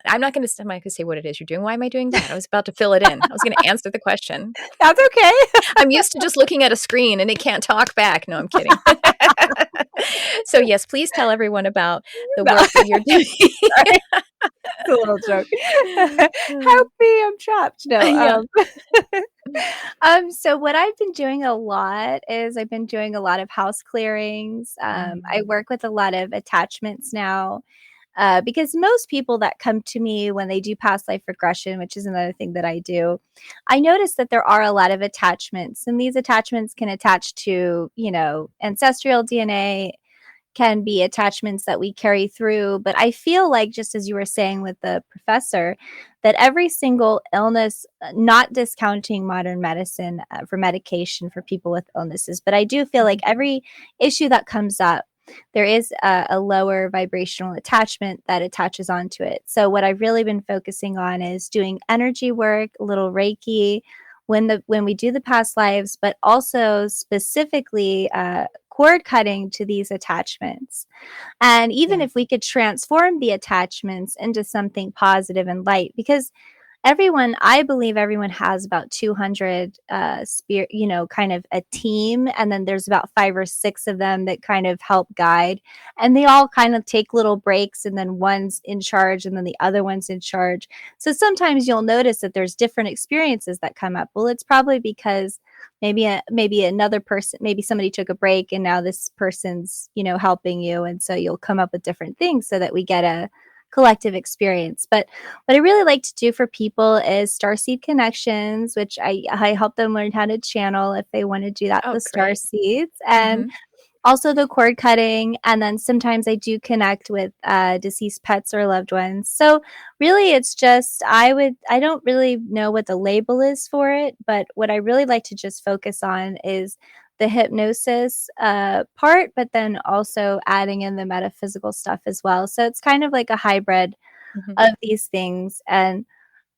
I'm not going to say what it is you're doing. Why am I doing that? I was about to fill it in. I was going to answer the question. That's okay. I'm used to just looking at a screen and it can't talk back. No, I'm kidding. So yes, please tell everyone about the No. work that you're doing. Sorry. It's a little joke. Help me, I'm trapped. No. Yeah. So what I've been doing a lot is I've been doing a lot of house clearings. I work with a lot of attachments now. Because most people that come to me when they do past life regression, which is another thing that I do, I notice that there are a lot of attachments, and these attachments can attach to, ancestral DNA, can be attachments that we carry through. But I feel like, just as you were saying with the professor, that every single illness, not discounting modern medicine for medication for people with illnesses, but I do feel like every issue that comes up, there is a lower vibrational attachment that attaches onto it. So what I've really been focusing on is doing energy work, a little Reiki when we do the past lives, but also specifically cord cutting to these attachments. And even Yeah. if we could transform the attachments into something positive and light, because everyone, I believe everyone has about 200 spirit, kind of a team. And then there's about 5 or 6 of them that kind of help guide. And they all kind of take little breaks, and then one's in charge and then the other one's in charge. So sometimes you'll notice that there's different experiences that come up. Well, it's probably because maybe another person, maybe somebody took a break and now this person's, helping you. And so you'll come up with different things so that we get a collective experience. But what I really like to do for people is starseed connections, which I help them learn how to channel if they want to do that, Oh, the great. starseeds, and also the cord cutting. And then sometimes I do connect with deceased pets or loved ones. So really it's just, I don't really know what the label is for it, but what I really like to just focus on is the hypnosis part, but then also adding in the metaphysical stuff as well. So it's kind of like a hybrid Mm-hmm. of these things. And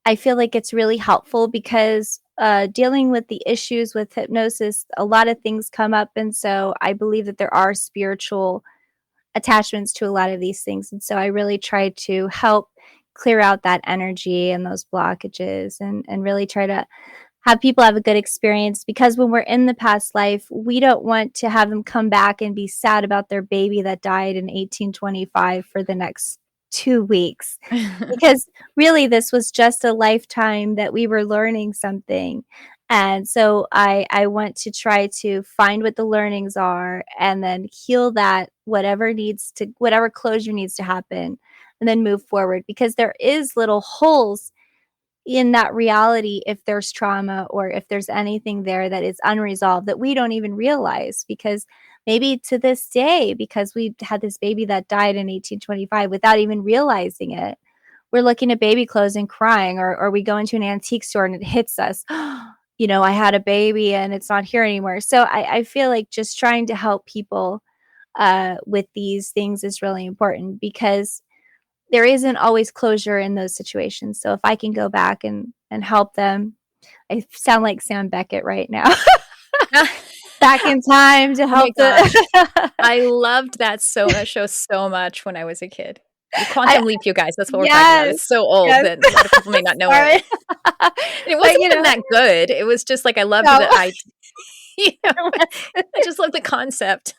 I feel like it's really helpful because dealing with the issues with hypnosis, a lot of things come up. And so I believe that there are spiritual attachments to a lot of these things. And so I really try to help clear out that energy and those blockages, and really try to have people have a good experience, because when we're in the past life, we don't want to have them come back and be sad about their baby that died in 1825 for the next 2 weeks. Because really this was just a lifetime that we were learning something. And so I want to try to find what the learnings are and then heal that, whatever closure needs to happen, and then move forward, because there is little holes in that reality if there's trauma or if there's anything there that is unresolved that we don't even realize. Because maybe to this day, because we had this baby that died in 1825 without even realizing it, we're looking at baby clothes and crying, or we go into an antique store and it hits us. I had a baby and it's not here anymore. So I feel like just trying to help people with these things is really important, because there isn't always closure in those situations. So if I can go back and help them, I sound like Sam Beckett right now. Back in time to Oh my help gosh. the I loved that show so much when I was a kid. Quantum Leap, you guys. That's what we're talking about. Yes, It's so old yes. that a lot of people may not know Sorry. it. And it But, wasn't even that good. It was just like I loved no. the I just love the concept.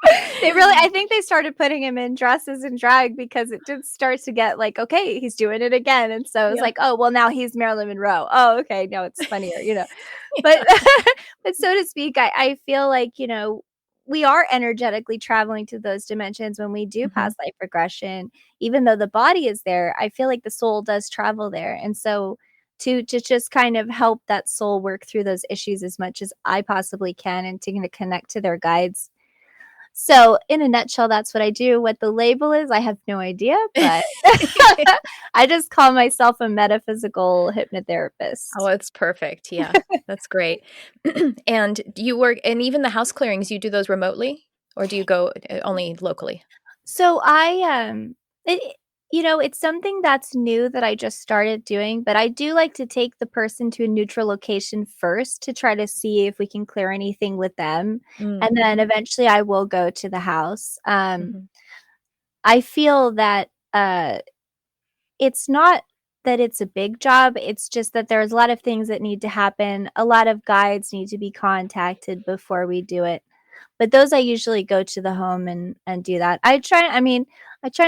I think they started putting him in dresses and drag because it did start to get like, okay, he's doing it again. And so it's Yeah. like, oh, well, now he's Marilyn Monroe. Oh, okay. No, it's funnier. But, but so to speak, I feel like, we are energetically traveling to those dimensions when we do past life regression. Even though the body is there, I feel like the soul does travel there. And so to just kind of help that soul work through those issues as much as I possibly can, and to kind of connect to their guides. So in a nutshell, that's what I do. What the label is, I have no idea, but I just call myself a metaphysical hypnotherapist. Oh, it's perfect. Yeah, that's great. And you work, and even the house clearings, you do those remotely, or do you go only locally? So it's something that's new that I just started doing, but I do like to take the person to a neutral location first to try to see if we can clear anything with them. And then eventually I will go to the house. I feel that it's not that it's a big job. It's just that there's a lot of things that need to happen. A lot of guides need to be contacted before we do it. But those I usually go to the home and do that. I try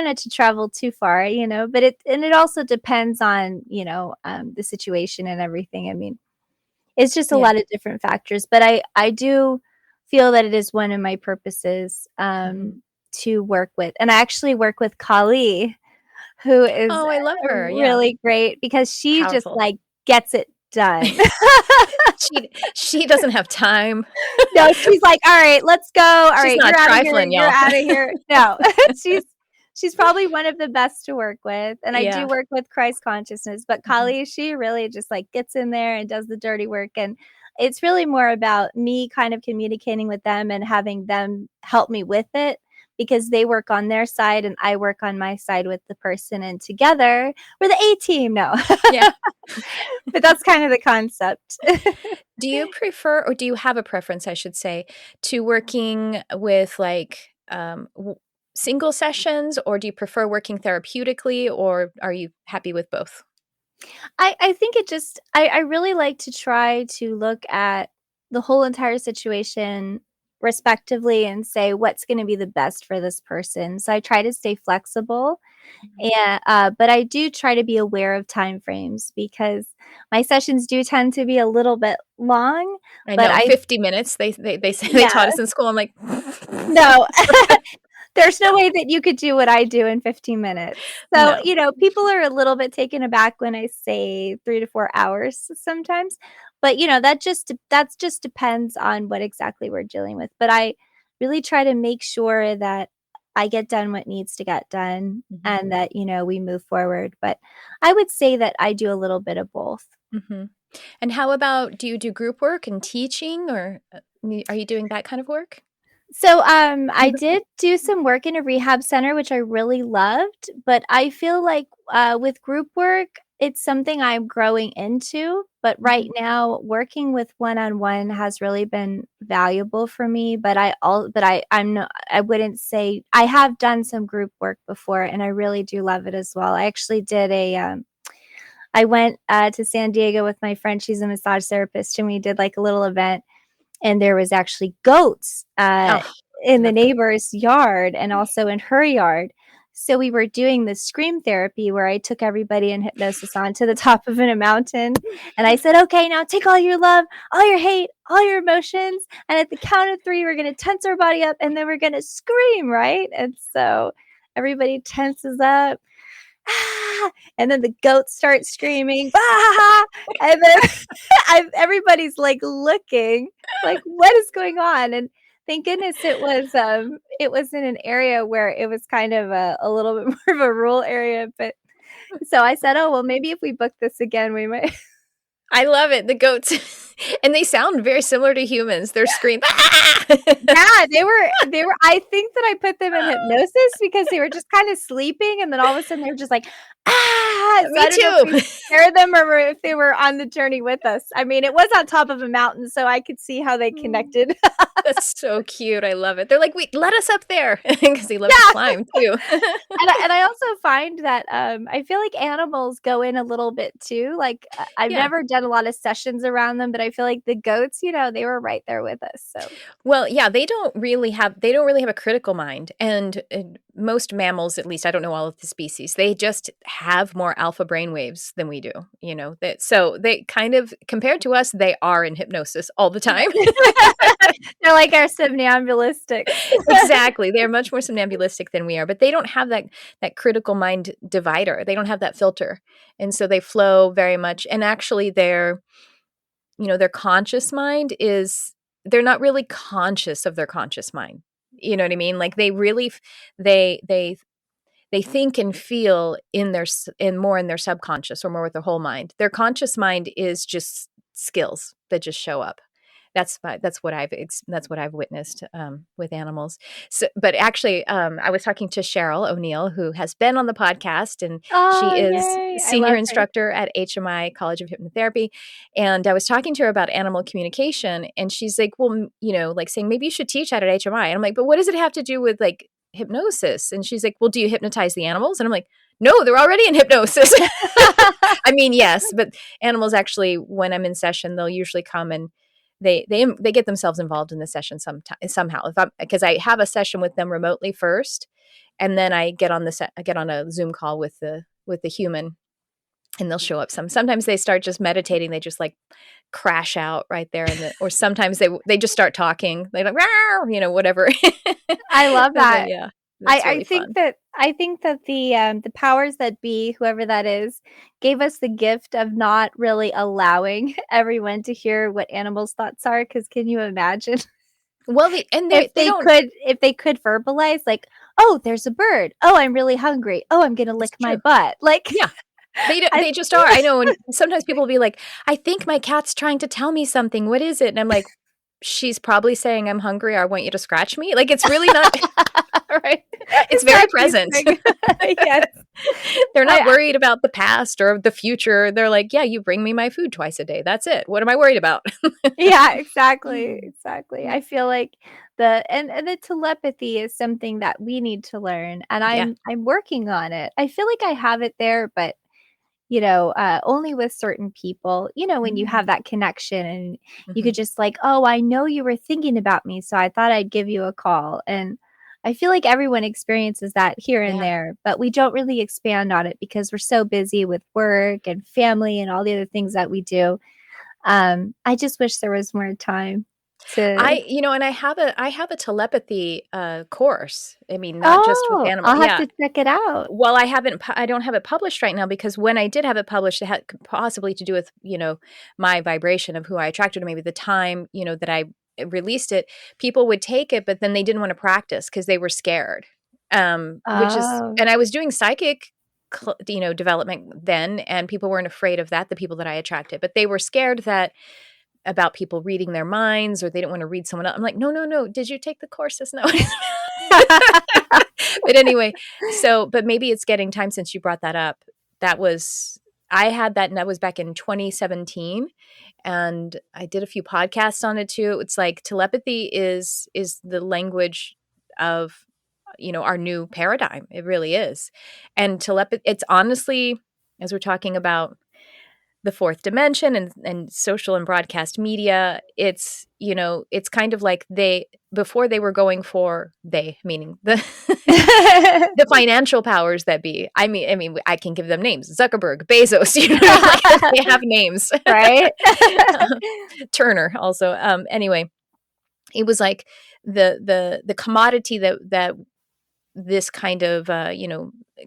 not to travel too far, but it also depends on, the situation and everything. I mean, it's just a Yeah. lot of different factors, but I do feel that it is one of my purposes to work with. And I actually work with Kali, who is Oh, I love her. Yeah. really great because she just Powerful. like gets it done. She doesn't have time. No, she's like, all right, let's go. All She's right, not you're out of here. trifling, You're y'all. out of here. No, she's probably one of the best to work with. And I Yeah. do work with Christ consciousness, but Kali, she really just like gets in there and does the dirty work. And it's really more about me kind of communicating with them and having them help me with it. because they work on their side and I work on my side with the person, and together we're the A team. No. Yeah. But that's kind of the concept. Do you prefer, or do you have a preference, I should say, to working with like single sessions, or do you prefer working therapeutically, or are you happy with both? I think it just, I really like to try to look at the whole entire situation respectively and say what's going to be the best for this person. So I try to stay flexible, and but I do try to be aware of time frames because my sessions do tend to be a little bit long. I But know, 50 minutes. They say they yeah, taught us in school. I'm like, no. There's no way that you could do what I do in 15 minutes. So, no. people are a little bit taken aback when I say 3 to 4 hours sometimes. But, that just depends on what exactly we're dealing with. But I really try to make sure that I get done what needs to get done, Mm-hmm. and that, we move forward. But I would say that I do a little bit of both. Mm-hmm. And how about, do you do group work and teaching, or are you doing that kind of work? So, I did do some work in a rehab center, which I really loved, but I feel like with group work, it's something I'm growing into. But right now, working with one-on-one has really been valuable for me. But I'm not, I wouldn't say I have done some group work before, and I really do love it as well. I actually did I went to San Diego with my friend. She's a massage therapist, and we did like a little event, and there was actually goats in the neighbor's yard and also in her yard. So we were doing this scream therapy where I took everybody in hypnosis onto the top of a mountain. And I said, okay, now take all your love, all your hate, all your emotions. And at the count of 3, we're going to tense our body up, and then we're going to scream, right? And so everybody tenses up. And then the goats start screaming, and then everybody's like looking like, what is going on? And thank goodness it was in an area where it was kind of a little bit more of a rural area. But so I said, oh well, maybe if we book this again, we might. I love it. The goats, and they sound very similar to humans. They're screaming. Yeah, they were. I think that I put them in hypnosis because they were just kind of sleeping, and then all of a sudden they were just like, ah. So Me I don't know if we too. scared them or if they were on the journey with us. I mean, it was on top of a mountain, so I could see how they connected. That's so cute. I love it. They're like, wait, let us up there, because they love to climb too. And I also find that I feel like animals go in a little bit too. Like I've never done a lot of sessions around them, but I feel like the goats, they were right there with us. So well, yeah, they don't really have a critical mind, and most mammals, at least, I don't know all of the species, they just have more alpha brain waves than we do. So they kind of, compared to us, they are in hypnosis all the time. They're like our somnambulistic. Exactly. They're much more somnambulistic than we are, but they don't have that critical mind divider. They don't have that filter. And so they flow very much. And actually their conscious mind they're not really conscious of their conscious mind. You know what I mean? Like they really, they think and feel in more in their subconscious, or more with their whole mind. Their conscious mind is just skills that just show up. That's what I've witnessed with animals. So, but actually, I was talking to Cheryl O'Neill, who has been on the podcast, and she is yay. senior instructor at HMI College of Hypnotherapy. And I was talking to her about animal communication, and she's like, "Well, like saying maybe you should teach that at HMI." And I'm like, "But what does it have to do with like hypnosis?" And she's like, "Well, do you hypnotize the animals?" And I'm like, "No, they're already in hypnosis." I mean, yes, but animals actually, when I'm in session, they'll usually come and they get themselves involved in the session somehow. Because I have a session with them remotely first, and then I get on a Zoom call with the human, and they'll show up. Sometimes they start just meditating. They just like crash out right there, or sometimes they just start talking. They like, whatever. I love that. Then, yeah. I think that the powers that be, whoever that is, gave us the gift of not really allowing everyone to hear what animals' thoughts are. Because can you imagine? Well, if they could verbalize, like, oh, there's a bird. Oh, I'm really hungry. Oh, I'm gonna lick my butt. Like, yeah. They just are. I know. And sometimes people will be like, I think my cat's trying to tell me something. What is it? And I'm like, she's probably saying, I'm hungry, I want you to scratch me. Like, it's really not, Right. it's very present. Yes. They're not worried about the past or the future. They're like, yeah, you bring me my food twice a day. That's it. What am I worried about? Yeah, exactly. Exactly. I feel like the telepathy is something that we need to learn, and Yeah. I'm working on it. I feel like I have it there, but only with certain people, when you have that connection and you Mm-hmm. could just like, oh, I know you were thinking about me, so I thought I'd give you a call. And I feel like everyone experiences that here and Yeah. there, but we don't really expand on it because we're so busy with work and family and all the other things that we do. I just wish there was more time to. I have a telepathy course. I mean, not just with Oh, animal. I'll have Yeah. to check it out. Well, I don't have it published right now because when I did have it published, it had possibly to do with, my vibration of who I attracted, or maybe the time, that I released it. People would take it, but then they didn't want to practice because they were scared. Oh. And I was doing psychic, development then, and people weren't afraid of that, the people that I attracted, but they were scared about people reading their minds, or they didn't want to read someone else. I'm like, no, no, no. Did you take the courses? No. But anyway, but maybe it's getting time since you brought that up. I had that, and that was back in 2017. And I did a few podcasts on it too. It's like telepathy is the language of, our new paradigm. It really is. And telepathy, it's honestly, as we're talking about the fourth dimension and social and broadcast media, it's kind of like before they were going for, meaning the the financial powers that be. I mean I can give them names: Zuckerberg, Bezos, like, they have names. Right? Turner also. Anyway, it was like the commodity that this kind of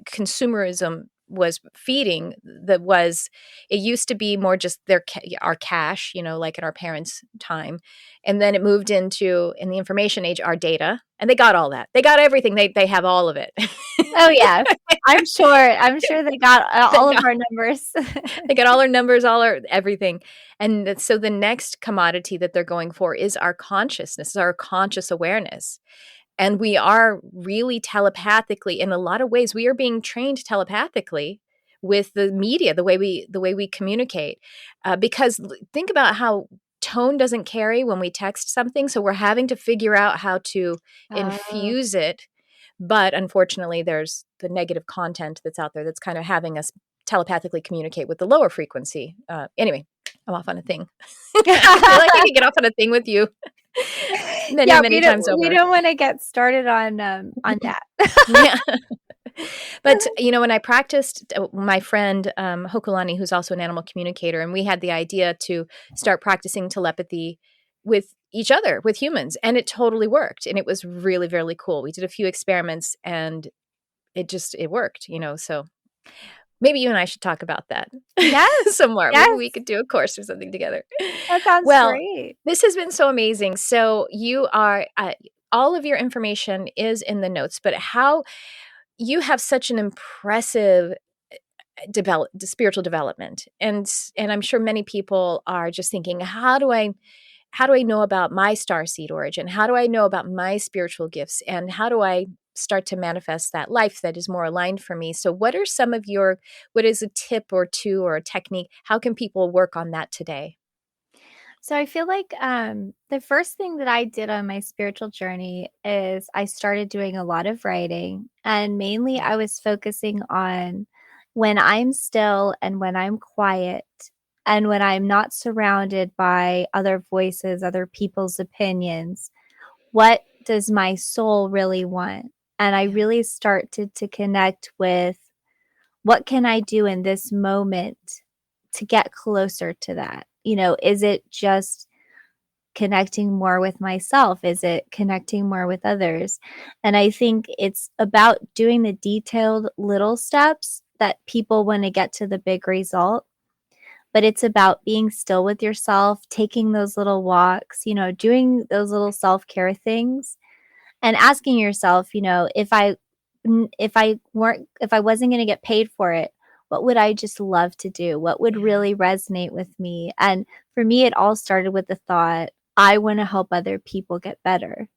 consumerism was feeding. It used to be more just our cash, like in our parents' time, and then it moved into, in the information age, our data, and they got all that. They got everything. They have all of it. Oh, yes. I'm sure they got all of our numbers. They got all our numbers, all our everything. And so the next commodity that they're going for is our consciousness, our conscious awareness. And we are really telepathically, in a lot of ways, we are being trained telepathically with the media, the way we communicate. Because think about how tone doesn't carry when we text something. So we're having to figure out how to Oh. infuse it. But unfortunately, there's the negative content that's out there that's kind of having us telepathically communicate with the lower frequency. Anyway, I'm off on a thing. I feel like I could get off on a thing with you many, Yeah, many times we over. don't wanna get started on that. Yeah. But, when I practiced, my friend, Hokulani, who's also an animal communicator, and we had the idea to start practicing telepathy with each other, with humans, and it totally worked. And it was really, really cool. We did a few experiments, and it worked, so maybe you and I should talk about that Yes, some more. Maybe yes, we could do a course or something together. that sounds Well, great. this has been so amazing. So you are, all of your information is in the notes, but how you have such an impressive spiritual development, and I'm sure many people are just thinking, how do I know about my starseed origin? How do I know about my spiritual gifts? And how do I start to manifest that life that is more aligned for me? So what is a tip or two or a technique? How can people work on that today? So I feel like the first thing that I did on my spiritual journey is I started doing a lot of writing, and mainly I was focusing on when I'm still and when I'm quiet and when I'm not surrounded by other voices, other people's opinions. What does my soul really want? And I Yeah. really started to connect with what can I do in this moment to get closer to that? Is it just connecting more with myself? Is it connecting more with others? And I think it's about doing the detailed little steps that people want to get to the big result. But it's about being still with yourself, taking those little walks, doing those little self-care things and asking yourself, if I wasn't going to get paid for it, what would I just love to do? What would Yeah. really resonate with me? And for me, it all started with the thought, I want to help other people get better.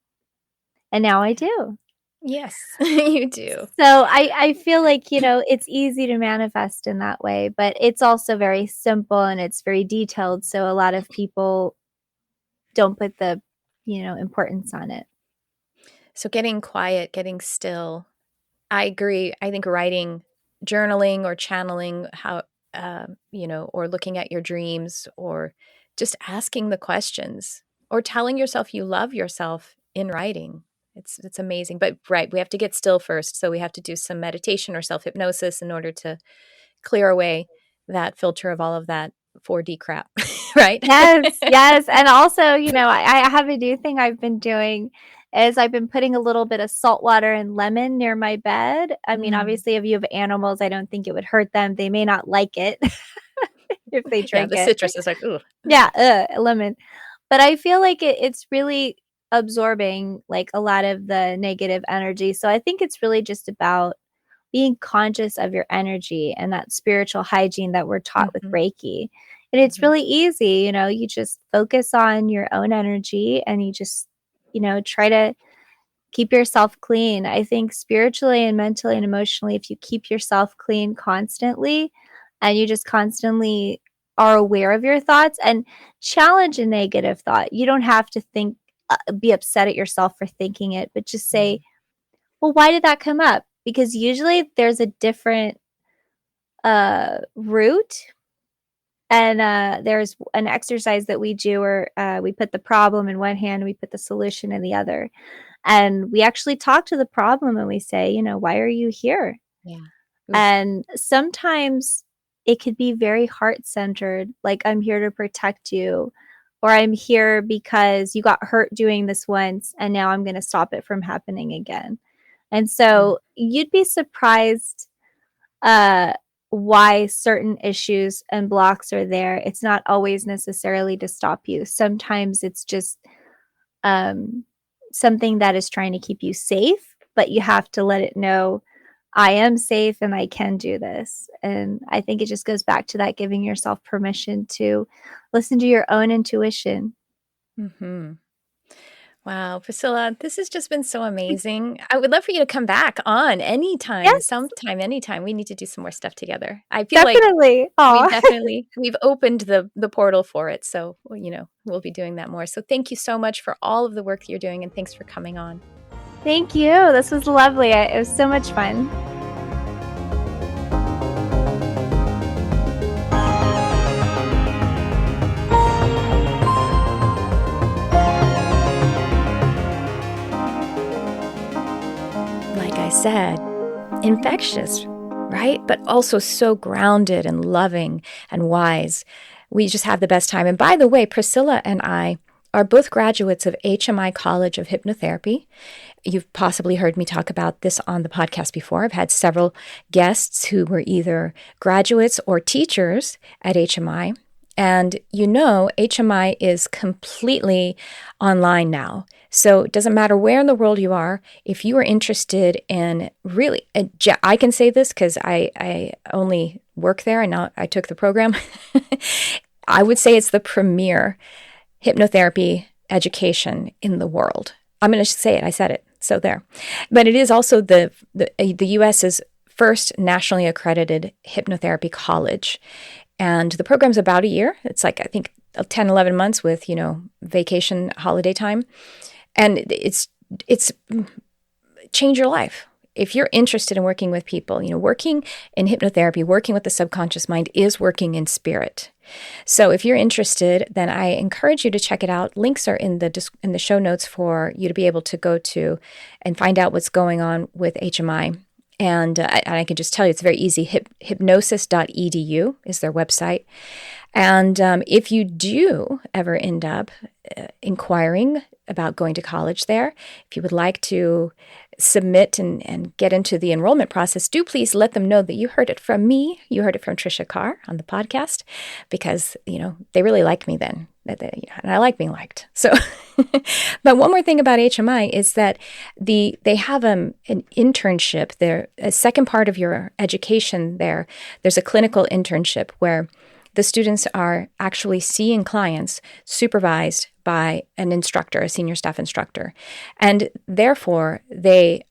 And now I do. Yes, you do. So I feel like, it's easy to manifest in that way, but it's also very simple and it's very detailed. So a lot of people don't put the, importance on it. So getting quiet, getting still. I agree. I think writing, journaling or channeling or looking at your dreams or just asking the questions or telling yourself you love yourself in writing. It's amazing. But right, we have to get still first. So we have to do some meditation or self-hypnosis in order to clear away that filter of all of that 4D crap, right? Yes. And also, I have a new thing I've been doing is I've been putting a little bit of salt water and lemon near my bed. I mean, obviously, if you have animals, I don't think it would hurt them. They may not like it if they Yeah, drink the it. citrus is like, ooh. Yeah, lemon. But I feel like it's really absorbing like a lot of the negative energy. So I think it's really just about being conscious of your energy and that spiritual hygiene that we're taught with Mhm. Reiki. And it's Mhm. really easy, you just focus on your own energy and you just, try to keep yourself clean. I think spiritually and mentally and emotionally, if you keep yourself clean constantly and you just constantly are aware of your thoughts and challenge a negative thought, you don't have to be upset at yourself for thinking it, but just say, well, why did that come up? Because usually there's a different root. And there's an exercise that we do where we put the problem in one hand and we put the solution in the other. And we actually talk to the problem and we say, why are you here? Yeah. Oof. And sometimes it could be very heart centered, like I'm here to protect you, or I'm here because you got hurt doing this once and now I'm going to stop it from happening again. And Mm. so you'd be surprised uh, why certain issues and blocks are there. It's not always necessarily to stop you. Sometimes it's just um, something that is trying to keep you safe, but you have to let it know I am safe and I can do this. And I think it just goes back to that giving yourself permission to listen to your own intuition. Mhm. Wow, Priscilla, this has just been so amazing. I would love for you to come back on anytime, Yes, sometime, anytime. We need to do some more stuff together. I feel like definitely. we've Aw. we've opened the portal for it. So, we'll be doing that more. So thank you so much for all of the work that you're doing and thanks for coming on. Thank you. This was lovely. It was so much fun. Like I said, infectious, right? But also so grounded and loving and wise. We just have the best time. And by the way, Priscilla and I are both graduates of HMI College of Hypnotherapy. You've possibly heard me talk about this on the podcast before. I've had several guests who were either graduates or teachers at HMI. And HMI is completely online now. So it doesn't matter where in the world you are. If you are interested in really, I can say this because I only work there and now I took the program. I would say it's the premier hypnotherapy education in the world. I'm going to say it. I said it. So there. But it is also the U.S.'s first nationally accredited hypnotherapy college. And the program's about a year. It's like, I think, 10, 11 months with, vacation holiday time. And it's change your life. If you're interested in working with people, working in hypnotherapy, working with the subconscious mind is working in spirit. So if you're interested, then I encourage you to check it out. Links are in the show notes for you to be able to go to and find out what's going on with HMI. And I can just tell you, it's very easy. Hypnosis.edu is their website. And if you do ever end up inquiring about going to college there, if you would like to submit and get into the enrollment process, do please let them know that you heard it from me. You heard it from Tricia Carr on the podcast because, they really like me then. And I like being liked. So, but one more thing about HMI is that they have an internship there. A second part of your education there's a clinical internship where the students are actually seeing clients supervised by an instructor, a senior staff instructor. And therefore, a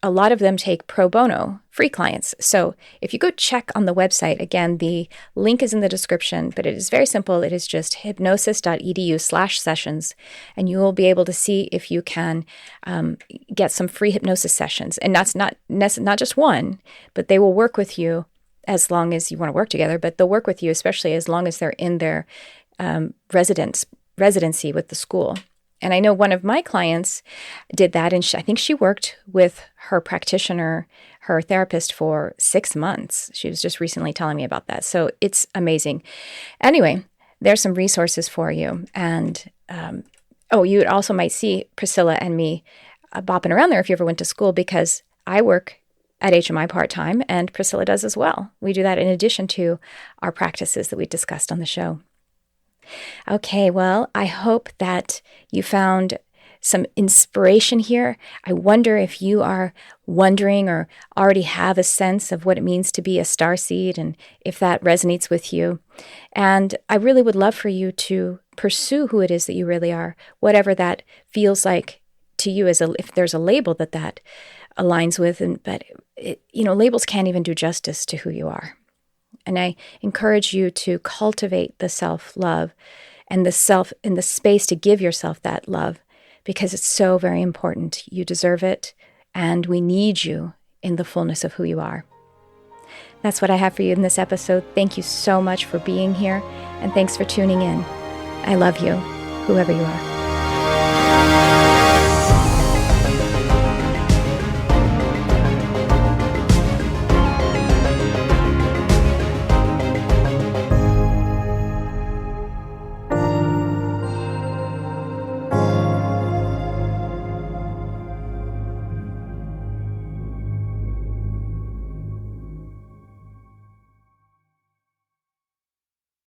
lot of them take pro bono, free clients. So if you go check on the website, again, the link is in the description, but it is very simple. It is just hypnosis.edu/sessions, and you will be able to see if you can get some free hypnosis sessions. And that's not just one, but they will work with you as long as you want to work together, but they'll work with you, especially as long as they're in their residency with the school. And I know one of my clients did that, and I think she worked with her practitioner, her therapist, for 6 months. She was just recently telling me about that. So it's amazing. Anyway, there's some resources for you. And, you also might see Priscilla and me bopping around there if you ever went to school, because I work at HMI part-time, and Priscilla does as well. We do that in addition to our practices that we discussed on the show. Okay, well, I hope that you found some inspiration here. I wonder if you are wondering or already have a sense of what it means to be a starseed, and if that resonates with you. And I really would love for you to pursue who it is that you really are, whatever that feels like to you, if there's a label that aligns with. But labels can't even do justice to who you are. And I encourage you to cultivate the self-love and the space to give yourself that love, because it's so very important. You deserve it, and we need you in the fullness of who you are. That's what I have for you in this episode. Thank you so much for being here, and thanks for tuning in. I love you, whoever you are.